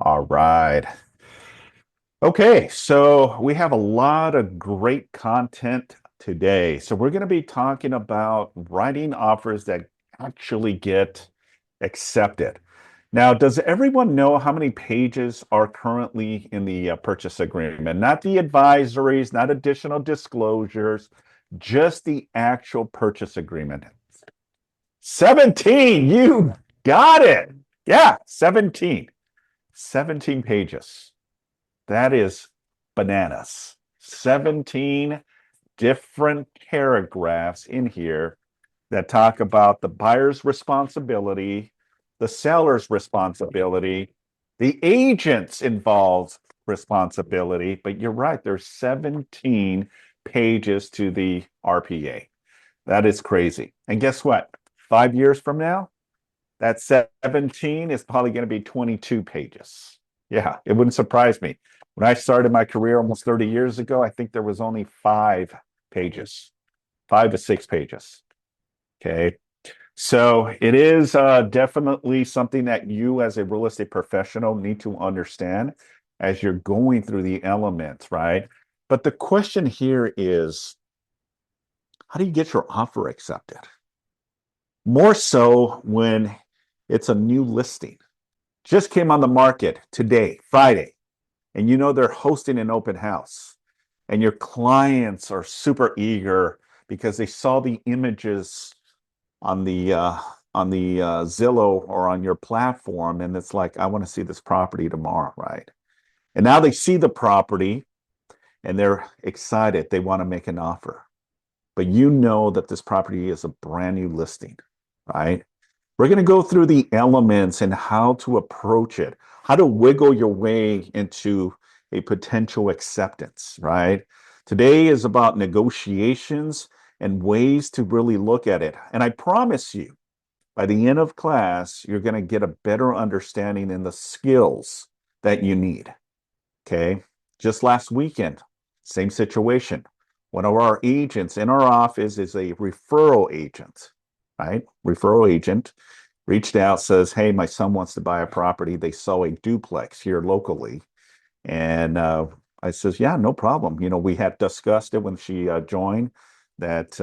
All right. Okay, so we have a lot of great content today. So we're going to be talking about writing offers that actually get accepted. Now, does everyone know how many pages are currently in the purchase agreement? Not the advisories, not additional disclosures, just the actual purchase agreement. 17, you got it. Yeah, 17. 17 pages. That is bananas. 17 different paragraphs in here that talk about the buyer's responsibility, the seller's responsibility, the agent's involved responsibility. But you're right, there's 17 pages to the RPA. That is crazy. And guess what? 5 years from now, that 17 is probably going to be 22 pages. Yeah, it wouldn't surprise me. When I started my career almost 30 years ago, I think there was only 5 pages, 5 to 6 pages. Okay. So it is definitely something that you, as a real estate professional, need to understand as you're going through the elements, right? But the question here is, how do you get your offer accepted? More so when it's a new listing. Just came on the market today, Friday, and you know they're hosting an open house, and your clients are super eager because they saw the images on the Zillow or on your platform, and it's like, I want to see this property tomorrow, right? And now they see the property and they're excited. They want to make an offer, but you know that this property is a brand new listing, right? We're going to go through the elements and how to approach it, how to wiggle your way into a potential acceptance, right? Today is about negotiations and ways to really look at it. And I promise you, by the end of class, you're going to get a better understanding in the skills that you need. Okay. Just last weekend, same situation. One of our agents in our office is a referral agent, right? Referral agent reached out, says, hey, my son wants to buy a property. They saw a duplex here locally. And I says, yeah, no problem. We had discussed it when she joined that,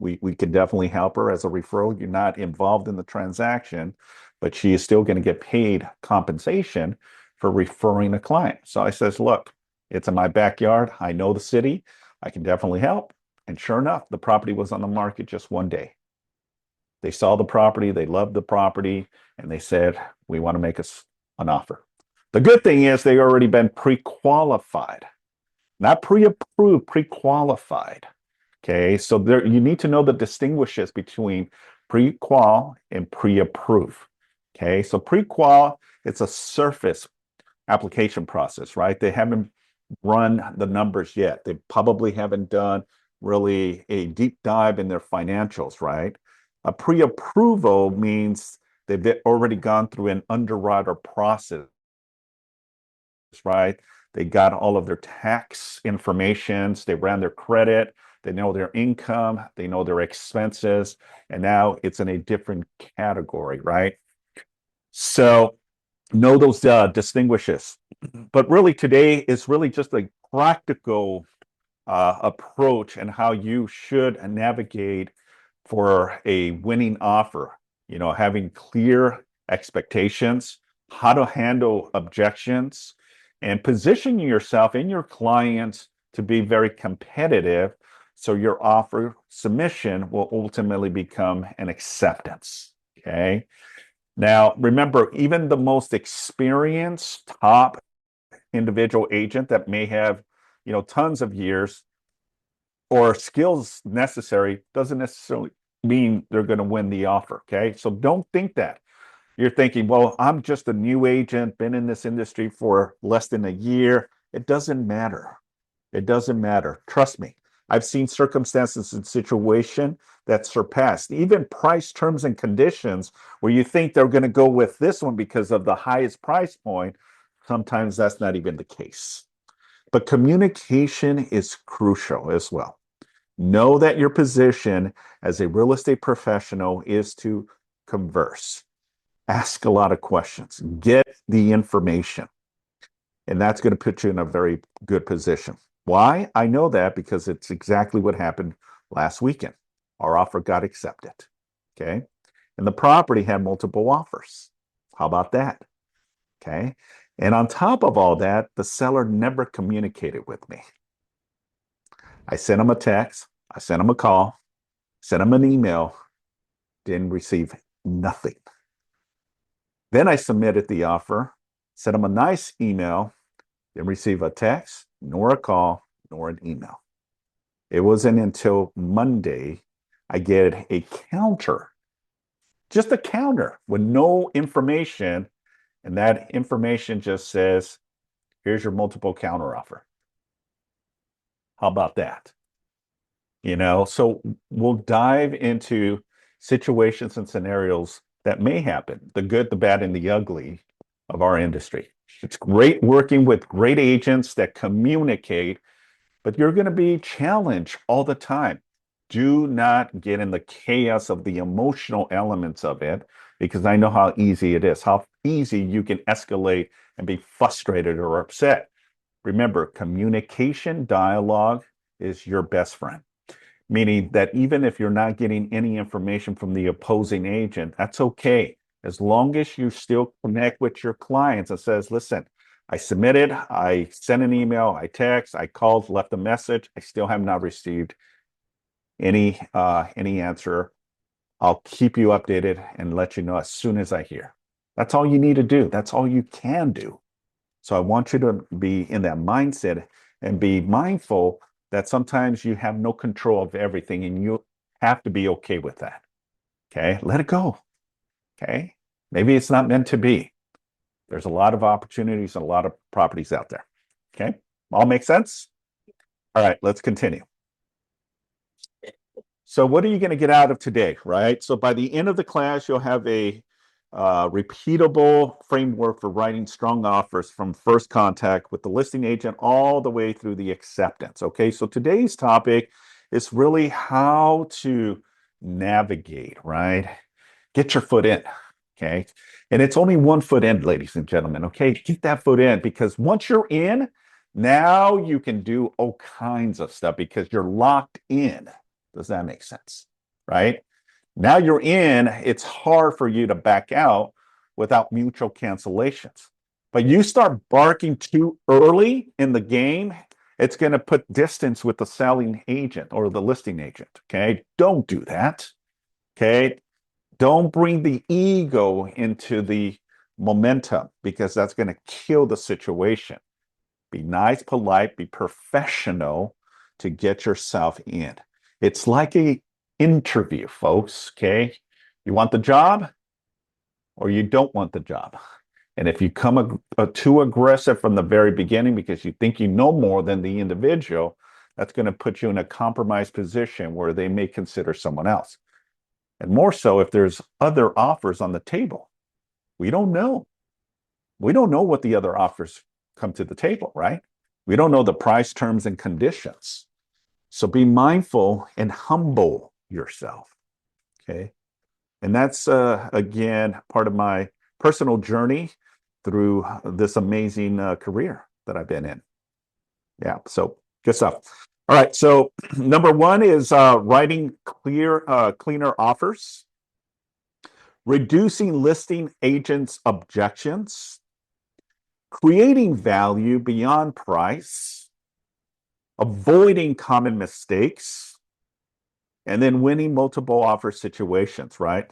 we could definitely help her as a referral. You're not involved in the transaction, but she is still going to get paid compensation for referring a client. So I says, look, it's in my backyard. I know the city. I can definitely help. And sure enough, the property was on the market just one day. They saw the property, they loved the property, and they said, we want to make us an offer. The good thing is they already been pre-qualified, not pre-approved, pre-qualified. Okay, so there you need to know the distinguishes between pre-qual and pre-approve. Okay, so pre-qual, it's a surface application process, right? They haven't run the numbers yet. They probably haven't done really a deep dive in their financials, right? A pre-approval means they've already gone through an underwriter process, right? They got all of their tax informations, they ran their credit, they know their income, they know their expenses, and now it's in a different category, right? So know those distinguishes. But really today is really just a practical approach and how you should navigate for a winning offer. Having clear expectations, how to handle objections, and positioning yourself and your clients to be very competitive so your offer submission will ultimately become an acceptance. Okay. Now, remember, even the most experienced top individual agent that may have, tons of years or skills necessary doesn't necessarily mean they're going to win the offer. Okay. So don't think that. You're thinking, well, I'm just a new agent, been in this industry for less than a year. It doesn't matter. It doesn't matter. Trust me. I've seen circumstances and situation that surpassed even price terms and conditions where you think they're going to go with this one because of the highest price point. Sometimes that's not even the case. But communication is crucial as well. Know that your position as a real estate professional is to converse. Ask a lot of questions. Get the information. And that's going to put you in a very good position. Why? I know that because it's exactly what happened last weekend. Our offer got accepted. Okay. And the property had multiple offers. How about that? Okay. And on top of all that, the seller never communicated with me. I sent him a text, I sent him a call, sent him an email, didn't receive nothing. Then I submitted the offer, sent him a nice email, didn't receive a text, nor a call, nor an email. It wasn't until Monday I get a counter, just a counter with no information. And that information just says, here's your multiple counter offer. How about that? So we'll dive into situations and scenarios that may happen, the good, the bad, and the ugly of our industry. It's great working with great agents that communicate, but you're going to be challenged all the time. Do not get in the chaos of the emotional elements of it, because I know how easy it is, how easy you can escalate and be frustrated or upset. Remember, communication dialogue is your best friend, meaning that even if you're not getting any information from the opposing agent, that's okay. As long as you still connect with your clients and says, listen, I submitted, I sent an email, I text, I called, left a message, I still have not received any answer. I'll keep you updated and let you know as soon as I hear. That's all you need to do. That's all you can do. So I want you to be in that mindset and be mindful that sometimes you have no control of everything and you have to be okay with that. Okay. Let it go. Okay. Maybe it's not meant to be. There's a lot of opportunities and a lot of properties out there. Okay. All makes sense? All right. Let's continue. So what are you going to get out of today, right? So by the end of the class, you'll have a repeatable framework for writing strong offers from first contact with the listing agent all the way through the acceptance. Okay, so today's topic is really how to navigate, right? Get your foot in, okay? And it's only 1 foot in, ladies and gentlemen, okay? Get that foot in, because once you're in, now you can do all kinds of stuff because you're locked in. Does that make sense? Right? Now you're in, it's hard for you to back out without mutual cancellations. But you start barking too early in the game, it's going to put distance with the selling agent or the listing agent. Okay. Don't do that. Okay. Don't bring the ego into the momentum, because that's going to kill the situation. Be nice, polite, be professional to get yourself in. It's like a interview, folks. Okay. You want the job or you don't want the job. And if you come too aggressive from the very beginning because you think you know more than the individual, that's going to put you in a compromised position where they may consider someone else. And more so if there's other offers on the table. We don't know. We don't know what the other offers come to the table, right? We don't know the price, terms, and conditions. So be mindful and humble yourself. Okay. And that's, again, part of my personal journey through this amazing career that I've been in. Yeah. So good stuff. All right. So number one is writing cleaner offers, reducing listing agents' objections, creating value beyond price, avoiding common mistakes, and then winning multiple offer situations, right?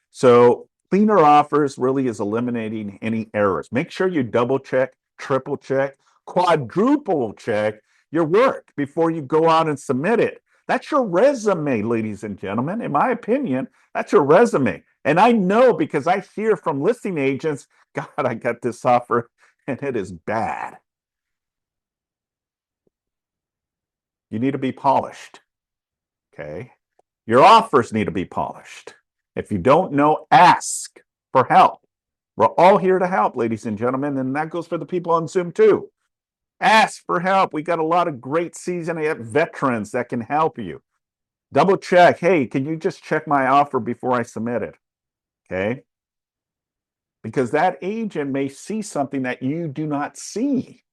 So cleaner offers really is eliminating any errors. Make sure you double check, triple check, quadruple check your work before you go out and submit it. That's your resume, ladies and gentlemen. In my opinion, that's your resume. And I know because I hear from listing agents, God, I got this offer and it is bad. You need to be polished. Okay. Your offers need to be polished. If you don't know, ask for help. We're all here to help, ladies and gentlemen, and that goes for the people on Zoom too. Ask for help. We got a lot of great seasoned veterans that can help you. Double check. Hey, can you just check my offer before I submit it? Okay. because that agent may see something that you do not see.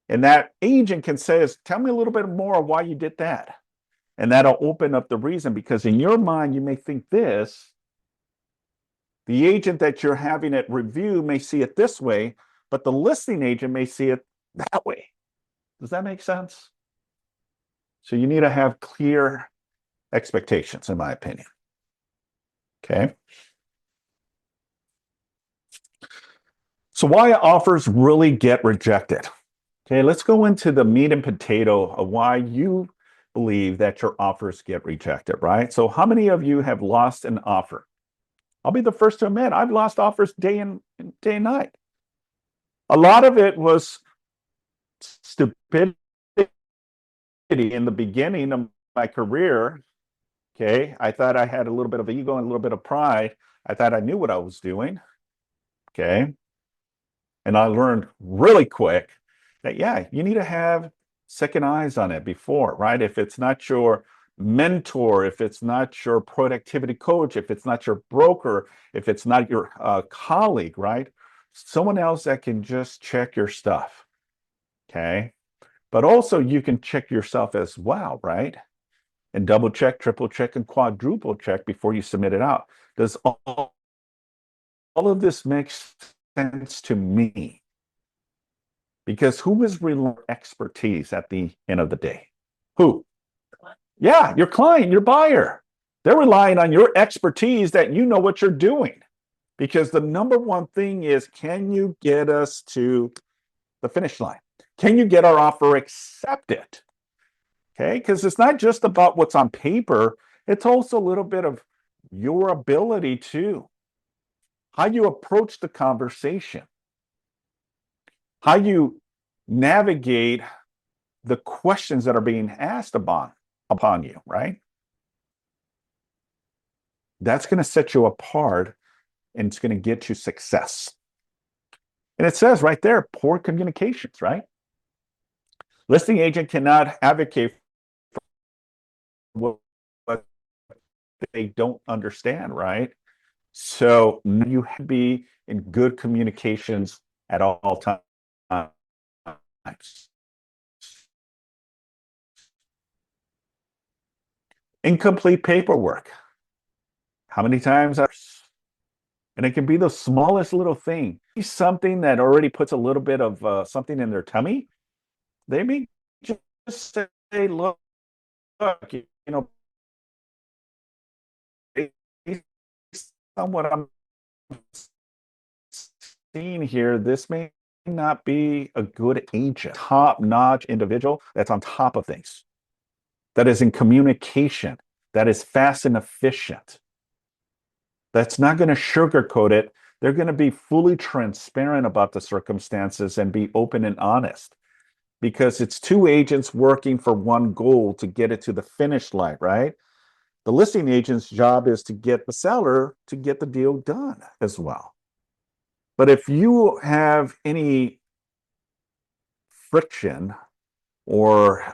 And that agent can say, tell me a little bit more why you did that. And that'll open up the reason, because in your mind, you may think this. The agent that you're having it review may see it this way, but the listing agent may see it that way. Does that make sense? So you need to have clear expectations, in my opinion. Okay. So why offers really get rejected? Okay, let's go into the meat and potato of why you believe that your offers get rejected, right? So how many of you have lost an offer? I'll be the first to admit, I've lost offers day and night. A lot of it was stupidity in the beginning of my career. Okay, I thought I had a little bit of ego and a little bit of pride. I thought I knew what I was doing. Okay, and I learned really quick that, yeah, you need to have second eyes on it before, right? If it's not your mentor, if it's not your productivity coach, if it's not your broker, if it's not your colleague, right? Someone else that can just check your stuff. Okay. But also you can check yourself as well, right? And double check, triple check, and quadruple check before you submit it out. Does all of this make sense to me? Because who is relying on expertise at the end of the day? Who? Yeah, your client, your buyer. They're relying on your expertise that you know what you're doing. Because the number one thing is, can you get us to the finish line? Can you get our offer accepted? Okay, because it's not just about what's on paper, it's also a little bit of your ability to how you approach the conversation, how you navigate the questions that are being asked upon you, right? That's going to set you apart, and it's going to get you success. And it says right there, poor communications, right? Listing agent cannot advocate for what they don't understand, right? So you have to be in good communications at all times. Incomplete paperwork. How many times? And it can be the smallest little thing. Something that already puts a little bit of something in their tummy. They may just say, look, you know, based on what I'm seeing here, this may not be a good agent, top-notch individual that's on top of things, that is in communication, that is fast and efficient, that's not going to sugarcoat it. They're going to be fully transparent about the circumstances and be open and honest, because it's two agents working for one goal to get it to the finish line, right? The listing agent's job is to get the seller to get the deal done as well. But if you have any friction or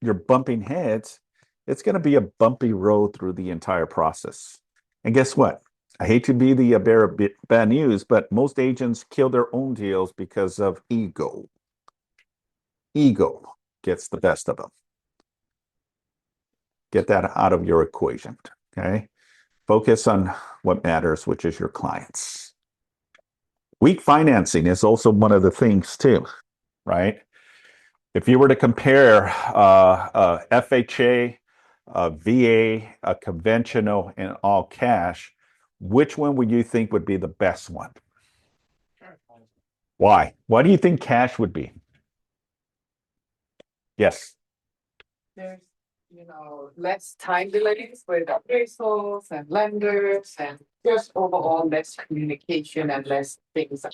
you're bumping heads, it's going to be a bumpy road through the entire process. And guess what? I hate to be the bearer of bad news, but most agents kill their own deals because of ego. Ego gets the best of them. Get that out of your equation, okay? Focus on what matters, which is your clients. Weak financing is also one of the things too, right? If you were to compare FHA, VA, a conventional, and all cash, which one would you think would be the best one? Why? Why do you think cash would be? Yes. There's, less time delays with appraisals and lenders and just overall less communication and less things.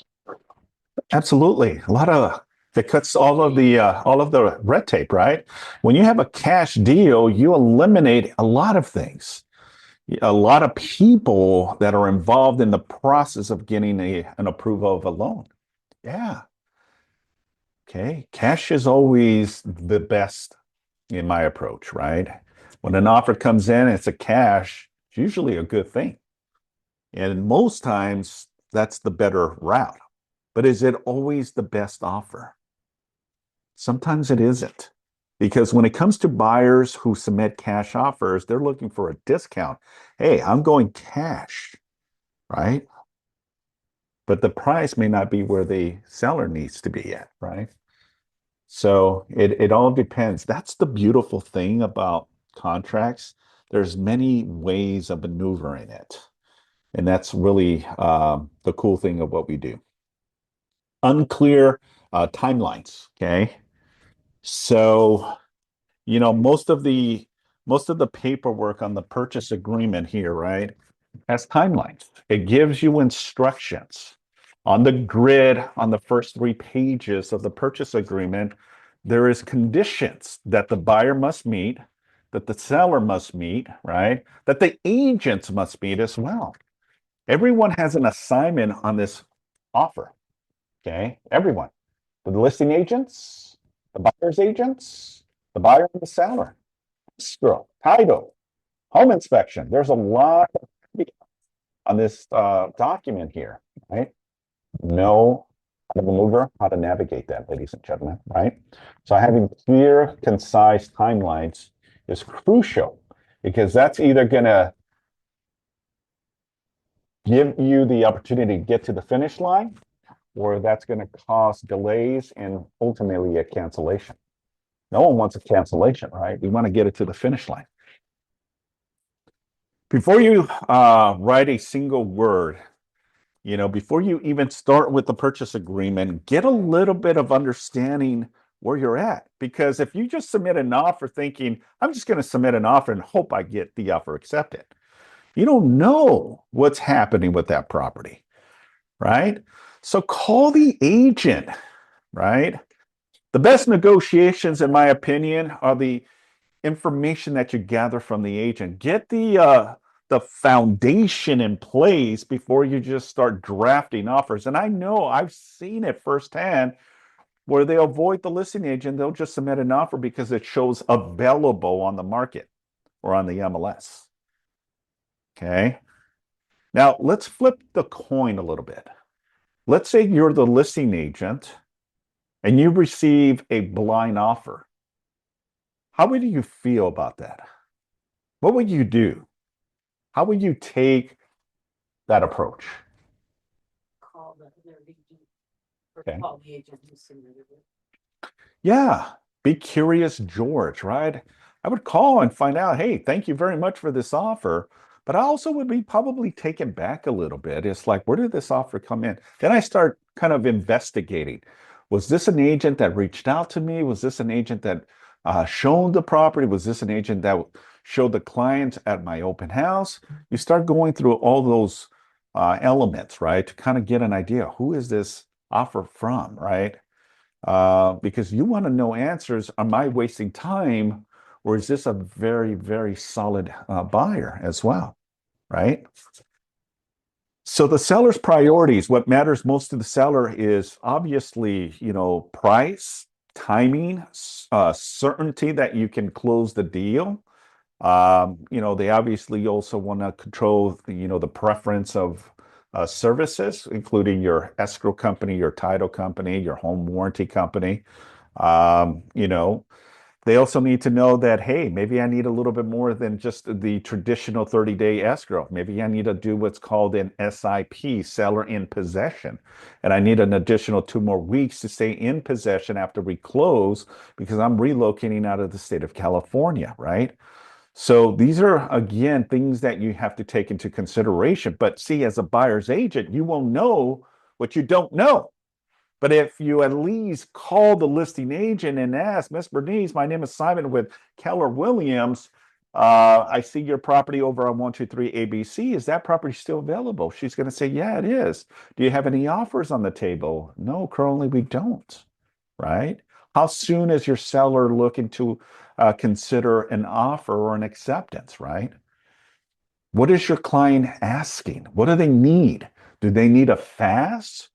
Absolutely. A lot of that cuts all of the red tape, right? When you have a cash deal, you eliminate a lot of things. A lot of people that are involved in the process of getting an approval of a loan. Yeah. Okay. Cash is always the best in my approach, right? When an offer comes in, it's a cash, it's usually a good thing. And most times that's the better route. But is it always the best offer? Sometimes it isn't. Because when it comes to buyers who submit cash offers, they're looking for a discount. Hey, I'm going cash, right? But the price may not be where the seller needs to be at, right? So it all depends. That's the beautiful thing about contracts. There's many ways of maneuvering it. And that's really the cool thing of what we do. Unclear timelines. Okay. So, most of the paperwork on the purchase agreement here, right, has timelines. It gives you instructions on the grid on the first 3 pages of the purchase agreement. There is conditions that the buyer must meet, that the seller must meet, right? That the agents must meet as well. Everyone has an assignment on this offer. Okay, everyone. The listing agents, the buyer's agents, the buyer and the seller, escrow, title, home inspection. There's a lot on this document here, right? Know how to maneuver, how to navigate that, ladies and gentlemen, right? So having clear, concise timelines is crucial because that's either going to give you the opportunity to get to the finish line, or that's going to cause delays and ultimately a cancellation. No one wants a cancellation, right? We want to get it to the finish line. Before you write a single word, before you even start with the purchase agreement, get a little bit of understanding where you're at. Because if you just submit an offer thinking, I'm just going to submit an offer and hope I get the offer accepted, you don't know what's happening with that property, right? So call the agent, right? The best negotiations, in my opinion, are the information that you gather from the agent. Get the foundation in place before you just start drafting offers. And I know I've seen it firsthand where they avoid the listing agent. They'll just submit an offer because it shows available on the market or on the MLS. Okay. Now let's flip the coin a little bit. Let's say you're the listing agent and you receive a blind offer. How would you feel about that? What would you do? How would you take that approach? Call their agent or Okay. call the agent who submitted it. Yeah. Be curious, George, right? I would call and find out, hey, thank you very much for this offer. But I also would be probably taken back a little bit. It's like, where did this offer come in? Then I start kind of investigating. Was this an agent that reached out to me? Was this an agent that showed the property? Was this an agent that showed the client at my open house? You start going through all those elements, right? To kind of get an idea, who is this offer from, right? Because you want to know answers. Am I wasting time, or is this a very, very solid buyer as well? Right. So the seller's priorities, what matters most to the seller is obviously, price, timing, certainty that you can close the deal. They obviously also want to control, the preference of services, including your escrow company, your title company, your home warranty company. Um, you know, they also need to know that, hey, maybe I need a little bit more than just the traditional 30-day escrow. Maybe I need to do what's called an SIP, seller in possession. And I need an additional 2 more weeks to stay in possession after we close because I'm relocating out of the state of California, right? So these are, again, things that you have to take into consideration. But see, as a buyer's agent, you will know what you don't know. But if you at least call the listing agent and ask, Miss Bernice, my name is Simon with Keller Williams. I see your property over on 123 ABC. Is that property still available? She's going to say, yeah, it is. Do you have any offers on the table? No, currently we don't. Right? How soon is your seller looking to consider an offer or an acceptance? Right? What is your client asking? What do they need? Do they need a fast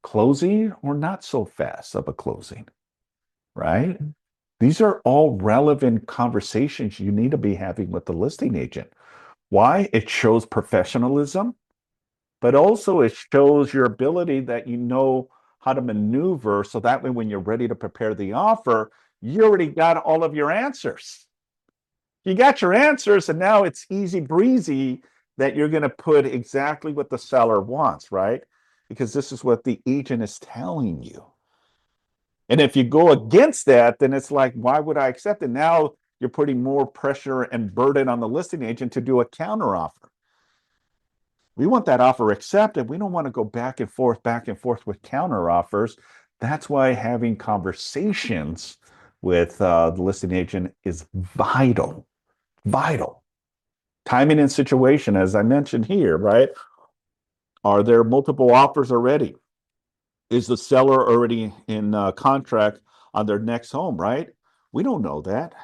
closing or not so fast of a closing, right? These are all relevant conversations you need to be having with the listing agent. Why? It shows professionalism. but also it shows your ability that you know how to maneuver. So that way, when you're ready to prepare the offer, you already got all of your answers. You got your answers, and now it's easy breezy that you're going to put exactly what the seller wants, right? Because this is what the agent is telling you. And if you go against that, then it's like, why would I accept it? Now you're putting more pressure and burden on the listing agent to do a counter offer. We want that offer accepted. We don't want to go back and forth with counter offers. That's why having conversations with the listing agent is vital. Vital. Timing and situation, as I mentioned here, right? Are there multiple offers already? Is the seller already in contract on their next home, right? We don't know that.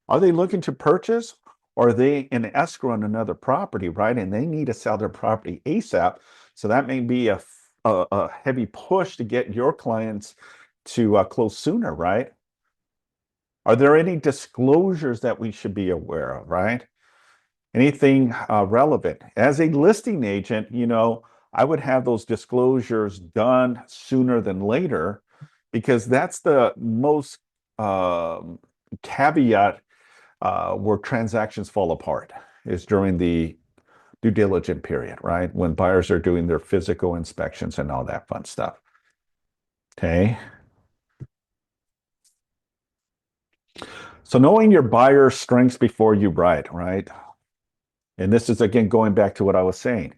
Are they looking to purchase? Or are they in escrow on another property, right? And they need to sell their property ASAP. So that may be a heavy push to get your clients to close sooner, right? Are there any disclosures that we should be aware of, right? Anything relevant. As a listing agent, I would have those disclosures done sooner than later because that's the most caveat where transactions fall apart is during the due diligence period, right? When buyers are doing their physical inspections and all that fun stuff. Okay. So knowing your buyer's strengths before you write, right? And this is again going back to what I was saying.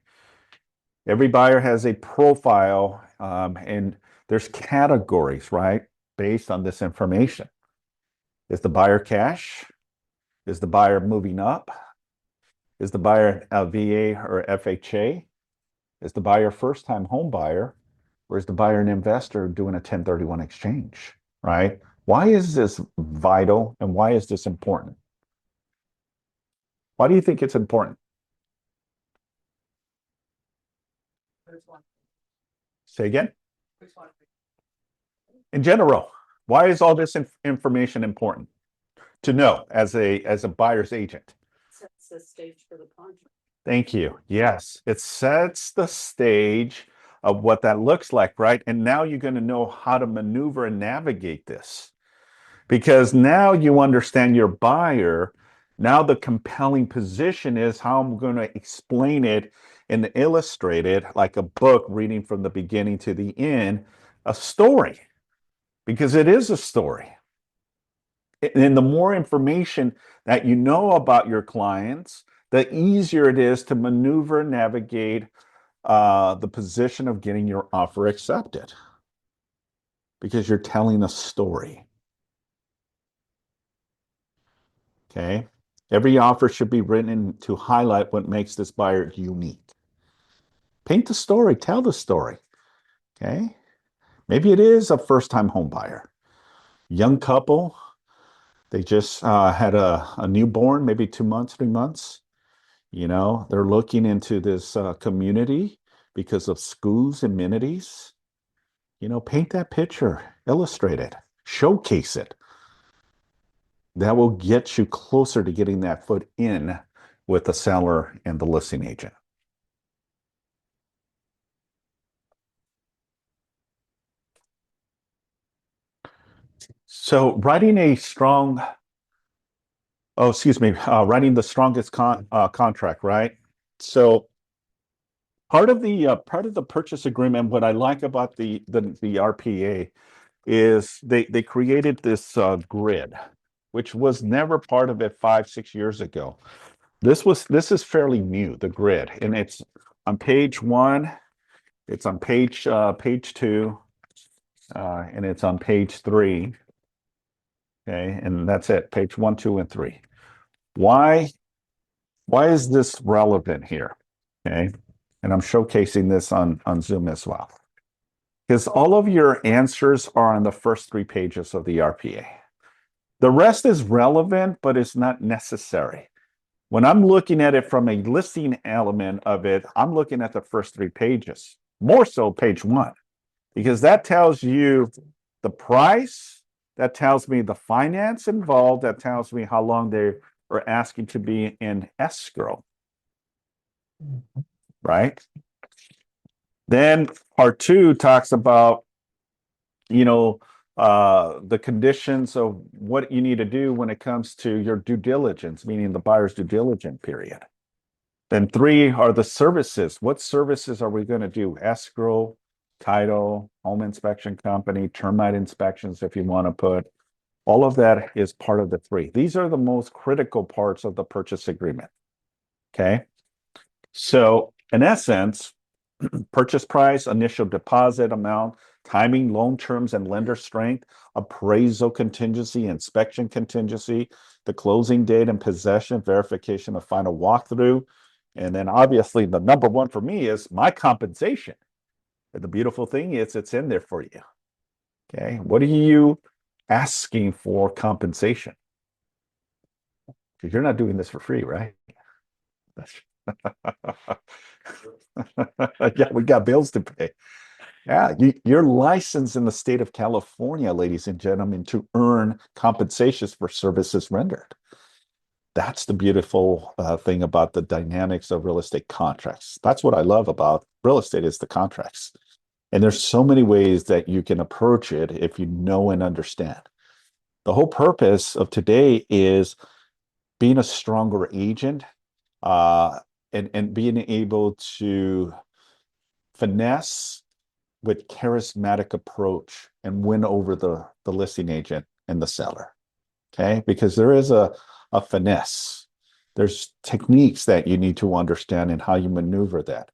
Every buyer has a profile, and there's categories, right? Based on this information. Is the buyer cash? Is the buyer moving up? Is the buyer a VA or FHA? Is the buyer first-time home buyer? Or is the buyer an investor doing a 1031 exchange, right? Why is this vital and why is this important? Why do you think it's important? Which one? Say again? Which one? In general, why is all this information important to know as a buyer's agent? Sets the stage for the contract. Thank you. Yes, it sets the stage of what that looks like, right? And now you're going to know how to maneuver and navigate this because now you understand your buyer. Now the compelling position is how I'm going to explain it and illustrate it like a book reading from the beginning to the end, a story, because it is a story. And the more information that you know about your clients, the easier it is to maneuver and navigate the position of getting your offer accepted because you're telling a story. Okay. Every offer should be written to highlight what makes this buyer unique. Paint the story, tell the story. Okay. Maybe it is a first time home buyer, young couple. They just had a newborn, maybe 2 months, 3 months. They're looking into this community because of schools, amenities. Paint that picture, illustrate it, showcase it. That will get you closer to getting that foot in with the seller and the listing agent. So writing the strongest contract, right? So part of the purchase agreement, what I like about the RPA is they created this grid, which was never part of it 5, 6 years ago. This is fairly new, the grid, and it's on page one, it's on page two, and it's on page three. Okay, and that's it, page one, two, and three. Why is this relevant here? Okay, and I'm showcasing this on Zoom as well. Because all of your answers are on the first 3 pages of the RPA. The rest is relevant, but it's not necessary. When I'm looking at it from a listing element of it, I'm looking at the first 3 pages, more so page one, because that tells you the price, that tells me the finance involved, that tells me how long they are asking to be in escrow, right? Then part two talks about, the conditions of what you need to do when it comes to your due diligence, meaning the buyer's due diligence period. Then three are the services. What services are we going to do? Escrow, title, home inspection company, termite inspections, if you want to put. All of that is part of the three. These are the most critical parts of the purchase agreement. Okay. So in essence, purchase price, initial deposit amount, timing, loan terms, and lender strength, appraisal contingency, inspection contingency, the closing date and possession, verification of final walkthrough. And then obviously the number one for me is my compensation. And the beautiful thing is it's in there for you. Okay. What are you asking for compensation? Because you're not doing this for free, right? Yeah, we got bills to pay. Yeah, you're licensed in the state of California, ladies and gentlemen, to earn compensations for services rendered. That's the beautiful thing about the dynamics of real estate contracts. That's what I love about real estate is the contracts. And there's so many ways that you can approach it if you know and understand. The whole purpose of today is being a stronger agent, and being able to finesse with charismatic approach and win over the listing agent and the seller. Okay, because there is a finesse. There's techniques that you need to understand and how you maneuver that.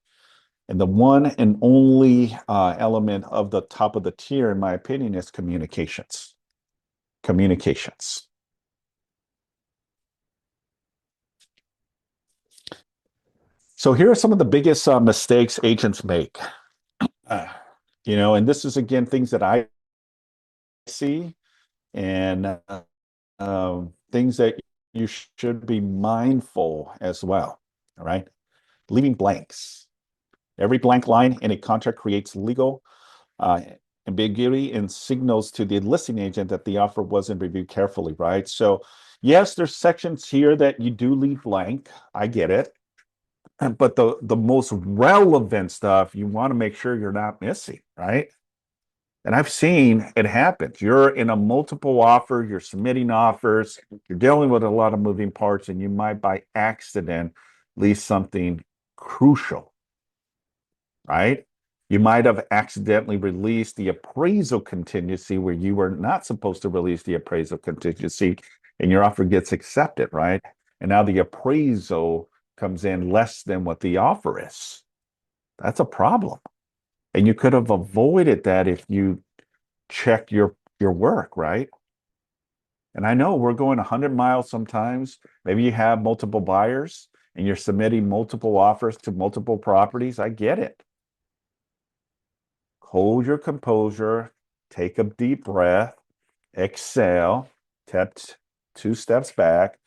And the one and only element of the top of the tier, in my opinion, is communications. Communications. So here are some of the biggest mistakes agents make. Uh, and this is again things that I see and things that you should be mindful as well. All right. Leaving blanks. Every blank line in a contract creates legal ambiguity and signals to the listing agent that the offer wasn't reviewed carefully, right? So, yes, there's sections here that you do leave blank. I get it. But the most relevant stuff, you want to make sure you're not missing, right? And I've seen it happen. You're in a multiple offer, you're submitting offers, you're dealing with a lot of moving parts, and you might by accident leave something crucial, right? You might have accidentally released the appraisal contingency where you were not supposed to release the appraisal contingency, and your offer gets accepted, right? And now the appraisal comes in less than what the offer is. That's a problem. And you could have avoided that if you checked your work, right? And I know we're going 100 miles sometimes. Maybe you have multiple buyers and you're submitting multiple offers to multiple properties. I get it. Hold your composure, take a deep breath, exhale, step 2 steps back,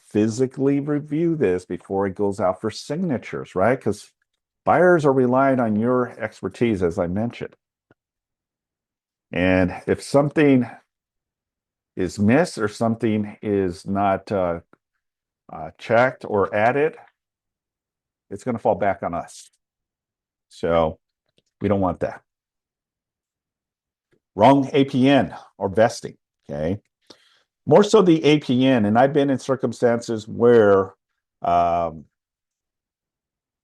physically review this before it goes out for signatures, right? Because buyers are relying on your expertise, as I mentioned. And if something is missed or something is not checked or added, it's going to fall back on us. So we don't want that. Wrong APN or vesting, okay? More so the APN, and I've been in circumstances where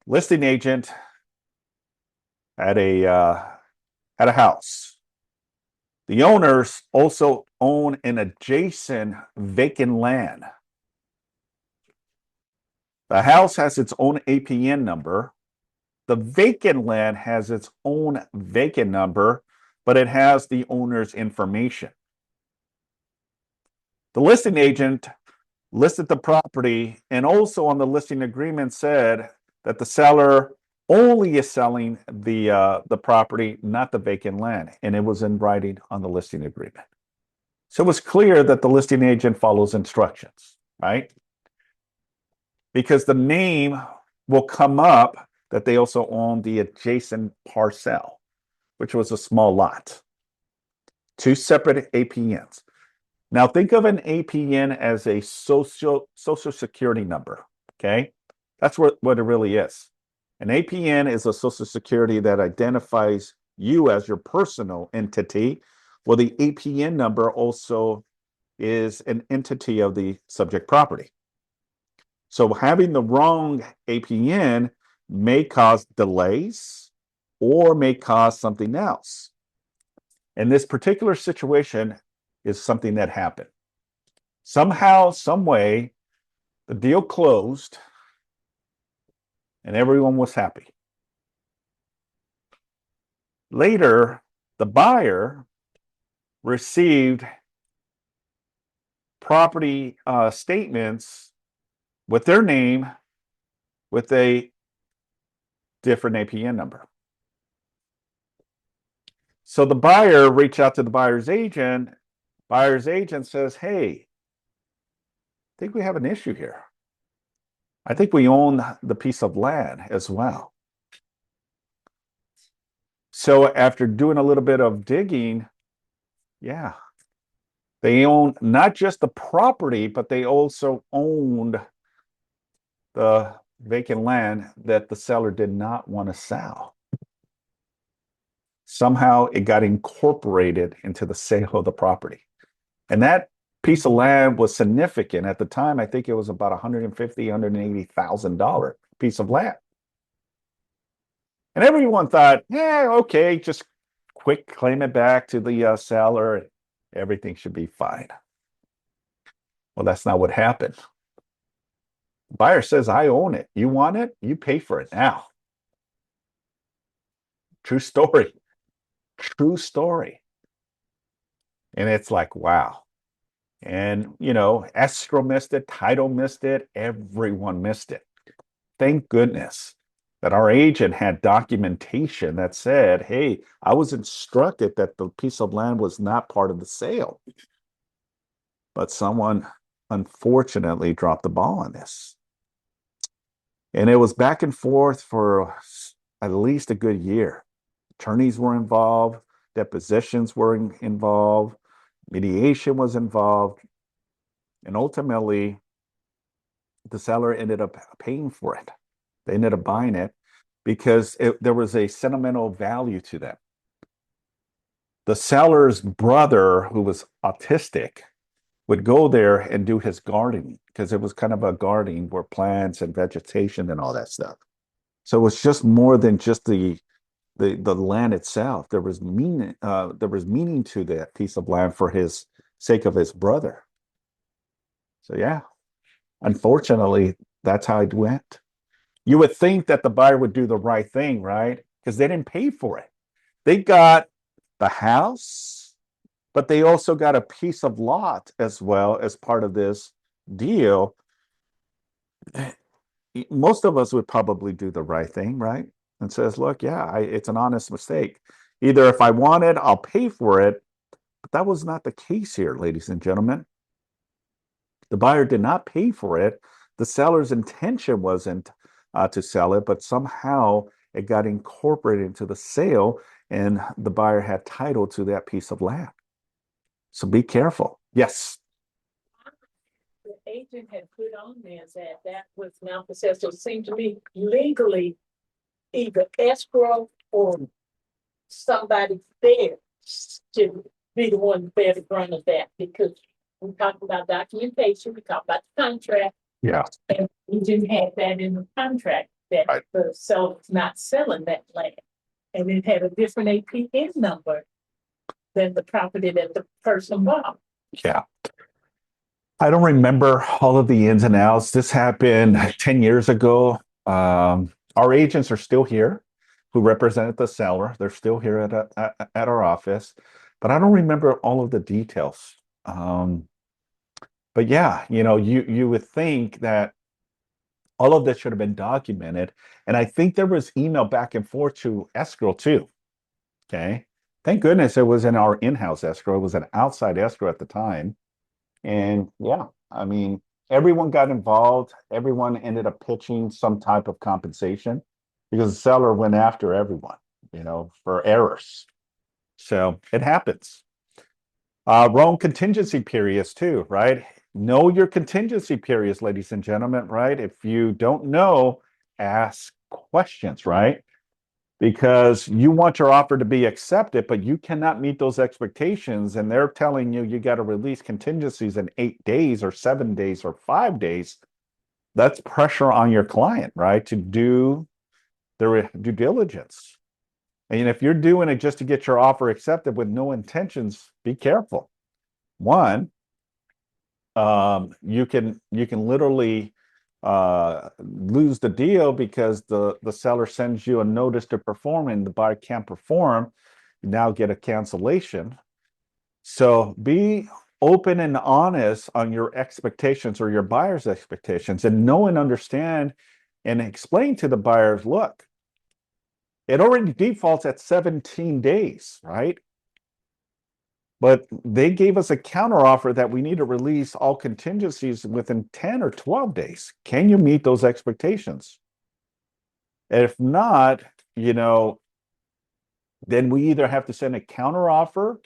listing agent at a house. The owners also own an adjacent vacant land. The house has its own APN number. The vacant land has its own vacant number, but it has the owner's information. The listing agent listed the property and also on the listing agreement said that the seller only is selling the property, not the vacant land. And it was in writing on the listing agreement. So it was clear that the listing agent follows instructions, right? Because the name will come up that they also own the adjacent parcel, which was a small lot. 2 separate APNs. Now think of an APN as a social security number, okay? That's what it really is. An APN is a social security that identifies you as your personal entity. Well, the APN number also is an entity of the subject property. So having the wrong APN may cause delays or may cause something else. And this particular situation is something that happened. Somehow, some way, the deal closed and everyone was happy. Later, the buyer received property statements with their name with a different APN number. So the buyer reached out to the buyer's agent. Buyer's agent says, hey, I think we have an issue here. I think we own the piece of land as well. So after doing a little bit of digging, yeah, they own not just the property, but they also owned the vacant land that the seller did not want to sell. Somehow it got incorporated into the sale of the property. And that piece of land was significant at the time. I think it was about $150,000, $180,000 piece of land. And everyone thought, yeah, okay, just quick claim it back to the seller. Everything should be fine. Well, that's not what happened. The buyer says, I own it. You want it? You pay for it now. True story. True story. And it's like, wow. And, escrow missed it, title missed it, everyone missed it. Thank goodness that our agent had documentation that said, hey, I was instructed that the piece of land was not part of the sale. But someone unfortunately dropped the ball on this. And it was back and forth for at least a good year. Attorneys were involved, depositions were involved, mediation was involved, and ultimately the seller ended up paying for it. They ended up buying it because there was a sentimental value to them. The seller's brother, who was autistic, would go there and do his gardening because it was kind of a gardening where plants and vegetation and all that stuff. So it was just more than just the land itself. There was meaning to that piece of land for his sake of his brother. So yeah, unfortunately, that's how it went. You would think that the buyer would do the right thing, right? Because they didn't pay for it. They got the house, but they also got a piece of lot as well as part of this deal. Most of us would probably do the right thing, right? And says, look, yeah, it's an honest mistake. Either if I want it, I'll pay for it. But that was not the case here, ladies and gentlemen. The buyer did not pay for it. The seller's intention wasn't to sell it, but somehow it got incorporated into the sale and the buyer had title to that piece of land. So be careful. Yes. The agent had put on there that was now possessed. So it seemed to me legally either escrow or somebody there should be the one to bear the brunt of that, because we talked about documentation, we talked about the contract. Yeah. And we didn't have that in the contract that Right. the seller's not selling that land. And it had a different APN number than the property that the person bought. Yeah. I don't remember all of the ins and outs. This happened 10 years ago. Our agents are still here who represented the seller. They're still here at our office, but I don't remember all of the details. But yeah, you would think that all of this should have been documented. And I think there was email back and forth to escrow too. Okay. Thank goodness it was in our in-house escrow. It was an outside escrow at the time. And yeah, I mean, everyone got involved. Everyone ended up pitching some type of compensation because the seller went after everyone, for errors. So it happens. Wrong contingency periods too, right? Know your contingency periods, ladies and gentlemen, right? If you don't know, ask questions, right? Because you want your offer to be accepted, but you cannot meet those expectations. And they're telling you you got to release contingencies in 8 days or 7 days or 5 days. That's pressure on your client, right? To do their due diligence. And if you're doing it just to get your offer accepted with no intentions, be careful. One, you can literally lose the deal because the seller sends you a notice to perform and the buyer can't perform. You now get a cancellation. So be open and honest on your expectations or your buyer's expectations, and know and understand and explain to the buyers, look, it already defaults at 17 days, right? But they gave us a counteroffer that we need to release all contingencies within 10 or 12 days. Can you meet those expectations? If not, then we either have to send a counteroffer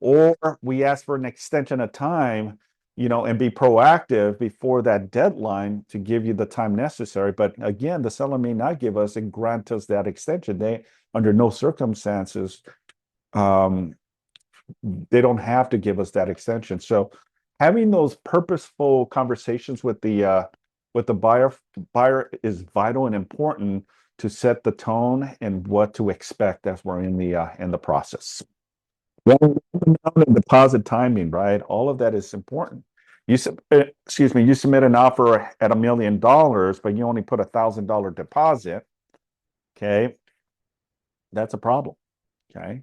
or we ask for an extension of time, and be proactive before that deadline to give you the time necessary. But again, the seller may not give us and grant us that extension. They, under no circumstances, they don't have to give us that extension. So having those purposeful conversations with the buyer is vital and important to set the tone and what to expect as we're in the process. Deposit timing, right? All of that is important. You submit an offer at $1 million, but you only put $1,000 deposit. Okay, that's a problem. Okay,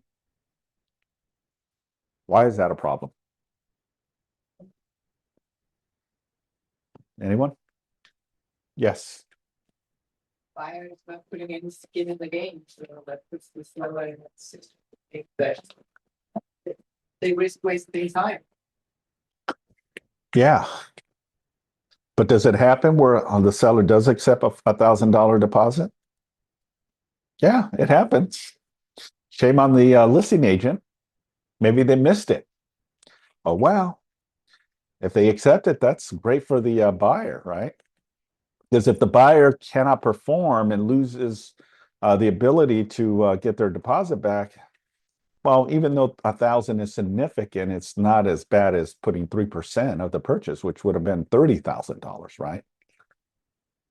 why is that a problem? Anyone? Yes. Buyer is not putting any skin in the game, so that puts the seller in a situation that they risk wasting time. Yeah. But does it happen where the seller does accept a $1,000 deposit? Yeah, it happens. Shame on the listing agent. Maybe they missed it. Oh, well, if they accept it, that's great for the buyer, right? Because if the buyer cannot perform and loses the ability to get their deposit back, well, even though 1,000 is significant, it's not as bad as putting 3% of the purchase, which would have been $30,000, right?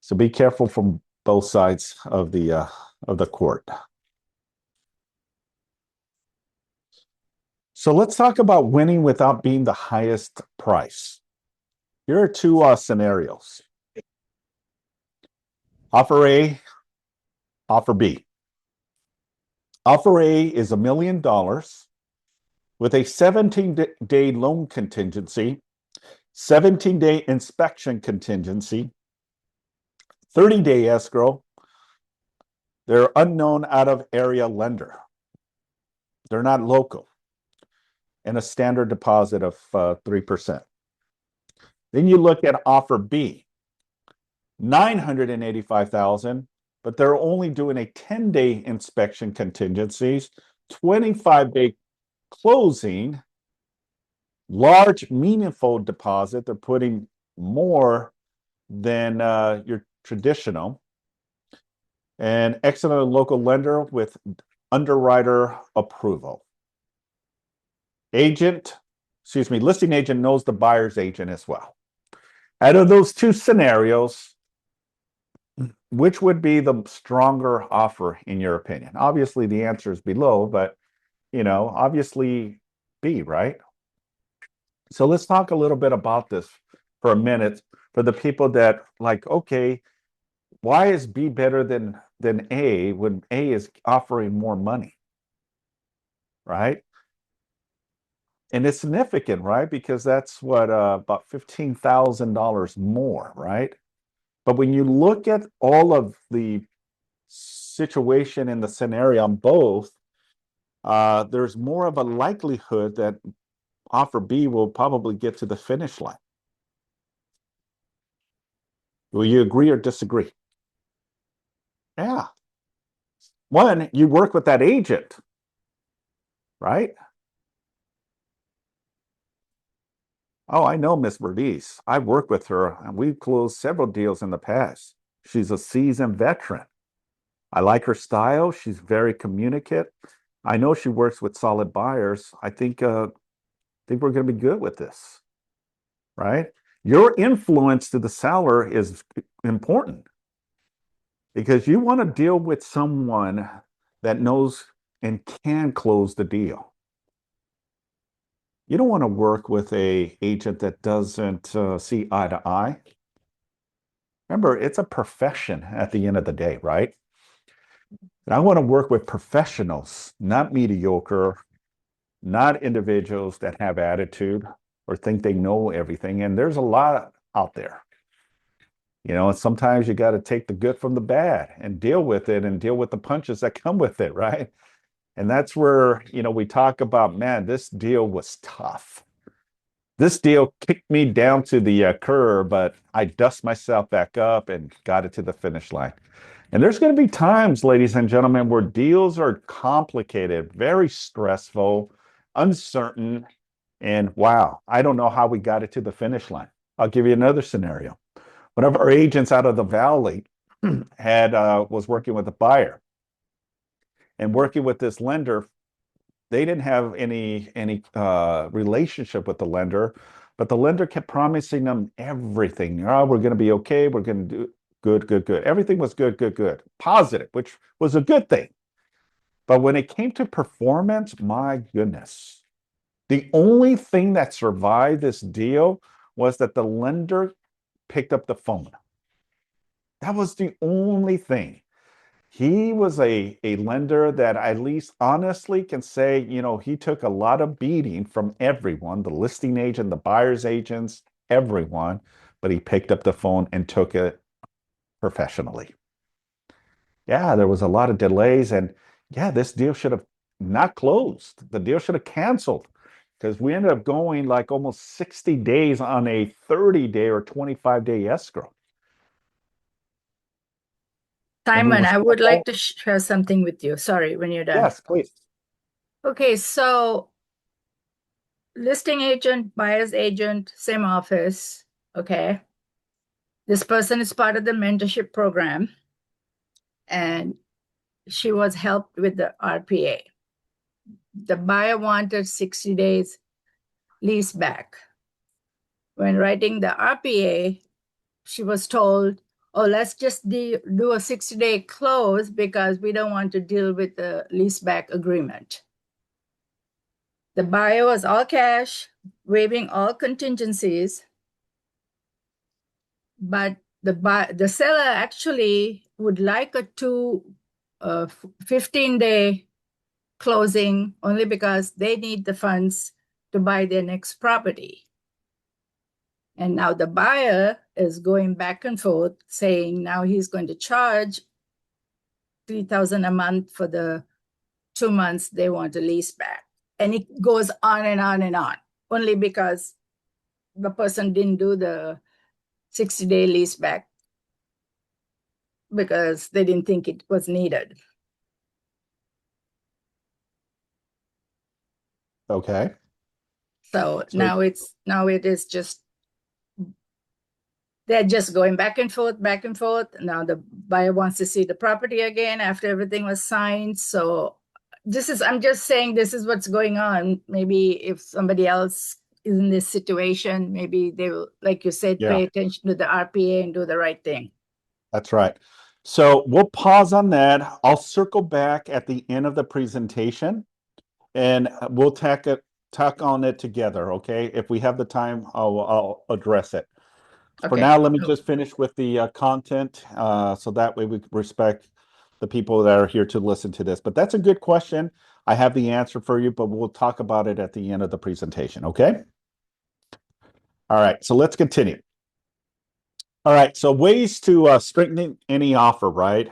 So be careful from both sides of the court. So let's talk about winning without being the highest price. Here are two scenarios. Offer A, offer B. Offer A is $1 million with a 17-day loan contingency, 17-day inspection contingency, 30-day escrow. They're unknown out-of-area lender. They're not local. And a standard deposit of 3%. Then you look at offer B, $985,000, but they're only doing a 10-day inspection contingencies, 25-day closing, large meaningful deposit. They're putting more than your traditional, and excellent local lender with underwriter approval. Listing agent knows the buyer's agent as well. Out of those two scenarios, which would be the stronger offer in your opinion? Obviously, the answer is below, but obviously B, right? So let's talk a little bit about this for a minute for the people that like, okay, why is B better than A when A is offering more money, right? And it's significant, right? Because that's what about $15,000 more, right? But when you look at all of the situation in the scenario on both, there's more of a likelihood that offer B will probably get to the finish line. Will you agree or disagree? Yeah. One, you work with that agent, right? Oh, I know Miss Bernice. I've worked with her and we've closed several deals in the past. She's a seasoned veteran. I like her style. She's very communicative. I know she works with solid buyers. I think we're going to be good with this, right? Your influence to the seller is important because you want to deal with someone that knows and can close the deal. You don't want to work with a agent that doesn't see eye to eye. Remember, it's a profession at the end of the day, right? And I want to work with professionals, not mediocre, not individuals that have attitude or think they know everything. And there's a lot out there. And sometimes you got to take the good from the bad and deal with it and deal with the punches that come with it, right? And that's where, we talk about, man, this deal was tough. This deal kicked me down to the curb, but I dust myself back up and got it to the finish line. And there's going to be times, ladies and gentlemen, where deals are complicated, very stressful, uncertain, and wow, I don't know how we got it to the finish line. I'll give you another scenario. One of our agents out of the valley was working with a buyer and working with this lender. They didn't have any relationship with the lender, but the lender kept promising them everything. Oh, we're going to be okay. We're going to do good, good, good. Everything was good, good, good. Positive, which was a good thing. But when it came to performance, my goodness, the only thing that survived this deal was that the lender picked up the phone. That was the only thing. He was a lender that I at least honestly can say, he took a lot of beating from everyone, the listing agent, the buyer's agents, everyone, but he picked up the phone and took it professionally. Yeah, there was a lot of delays, and yeah, this deal should have not closed. The deal should have canceled because we ended up going like almost 60 days on a 30-day or 25-day escrow. Simon, I would like to to share something with you. Sorry, when you're done. Yes, please. Okay, so listing agent, buyer's agent, same office. Okay. This person is part of the mentorship program, and she was helped with the RPA. The buyer wanted 60 days lease back. When writing the RPA, she was told, oh, let's just do a 60-day close because we don't want to deal with the lease back agreement. The buyer was all cash, waiving all contingencies, but the seller actually would like a 15-day closing only because they need the funds to buy their next property. And now the buyer is going back and forth saying now he's going to charge $3,000 a month for the 2 months they want to lease back. And it goes on and on and on, only because the person didn't do the 60-day lease back because they didn't think it was needed. Okay. So now it is just, they're just going back and forth, back and forth. Now the buyer wants to see the property again after everything was signed. So I'm just saying this is what's going on. Maybe if somebody else is in this situation, maybe they will, like you said, Yeah. pay attention to the RPA and do the right thing. That's right. So we'll pause on that. I'll circle back at the end of the presentation and we'll tack on it together. Okay. If we have the time, I'll address it. For Okay. now, let me just finish with the content so that way we respect the people that are here to listen to this. But that's a good question. I have the answer for you, but we'll talk about it at the end of the presentation. Okay. All right. So let's continue. All right. So ways to strengthen any offer, right?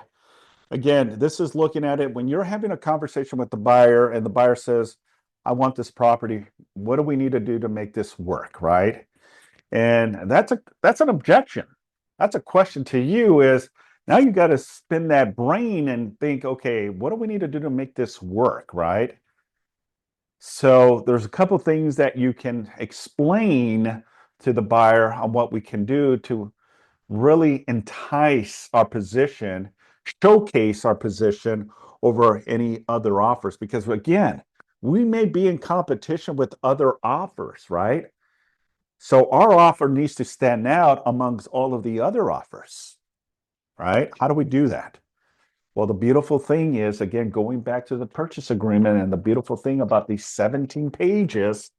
Again, this is looking at it when you're having a conversation with the buyer and the buyer says, I want this property. What do we need to do to make this work, right? And that's an objection. That's a question to you is now you got to spin that brain and think, okay, what do we need to do to make this work, right? So there's a couple things that you can explain to the buyer on what we can do to really entice our position showcase our position over any other offers. Because again, we may be in competition with other offers, right? So our offer needs to stand out amongst all of the other offers, right? How do we do that? Well, the beautiful thing is, again, going back to the purchase agreement, and the beautiful thing about these 17 pages,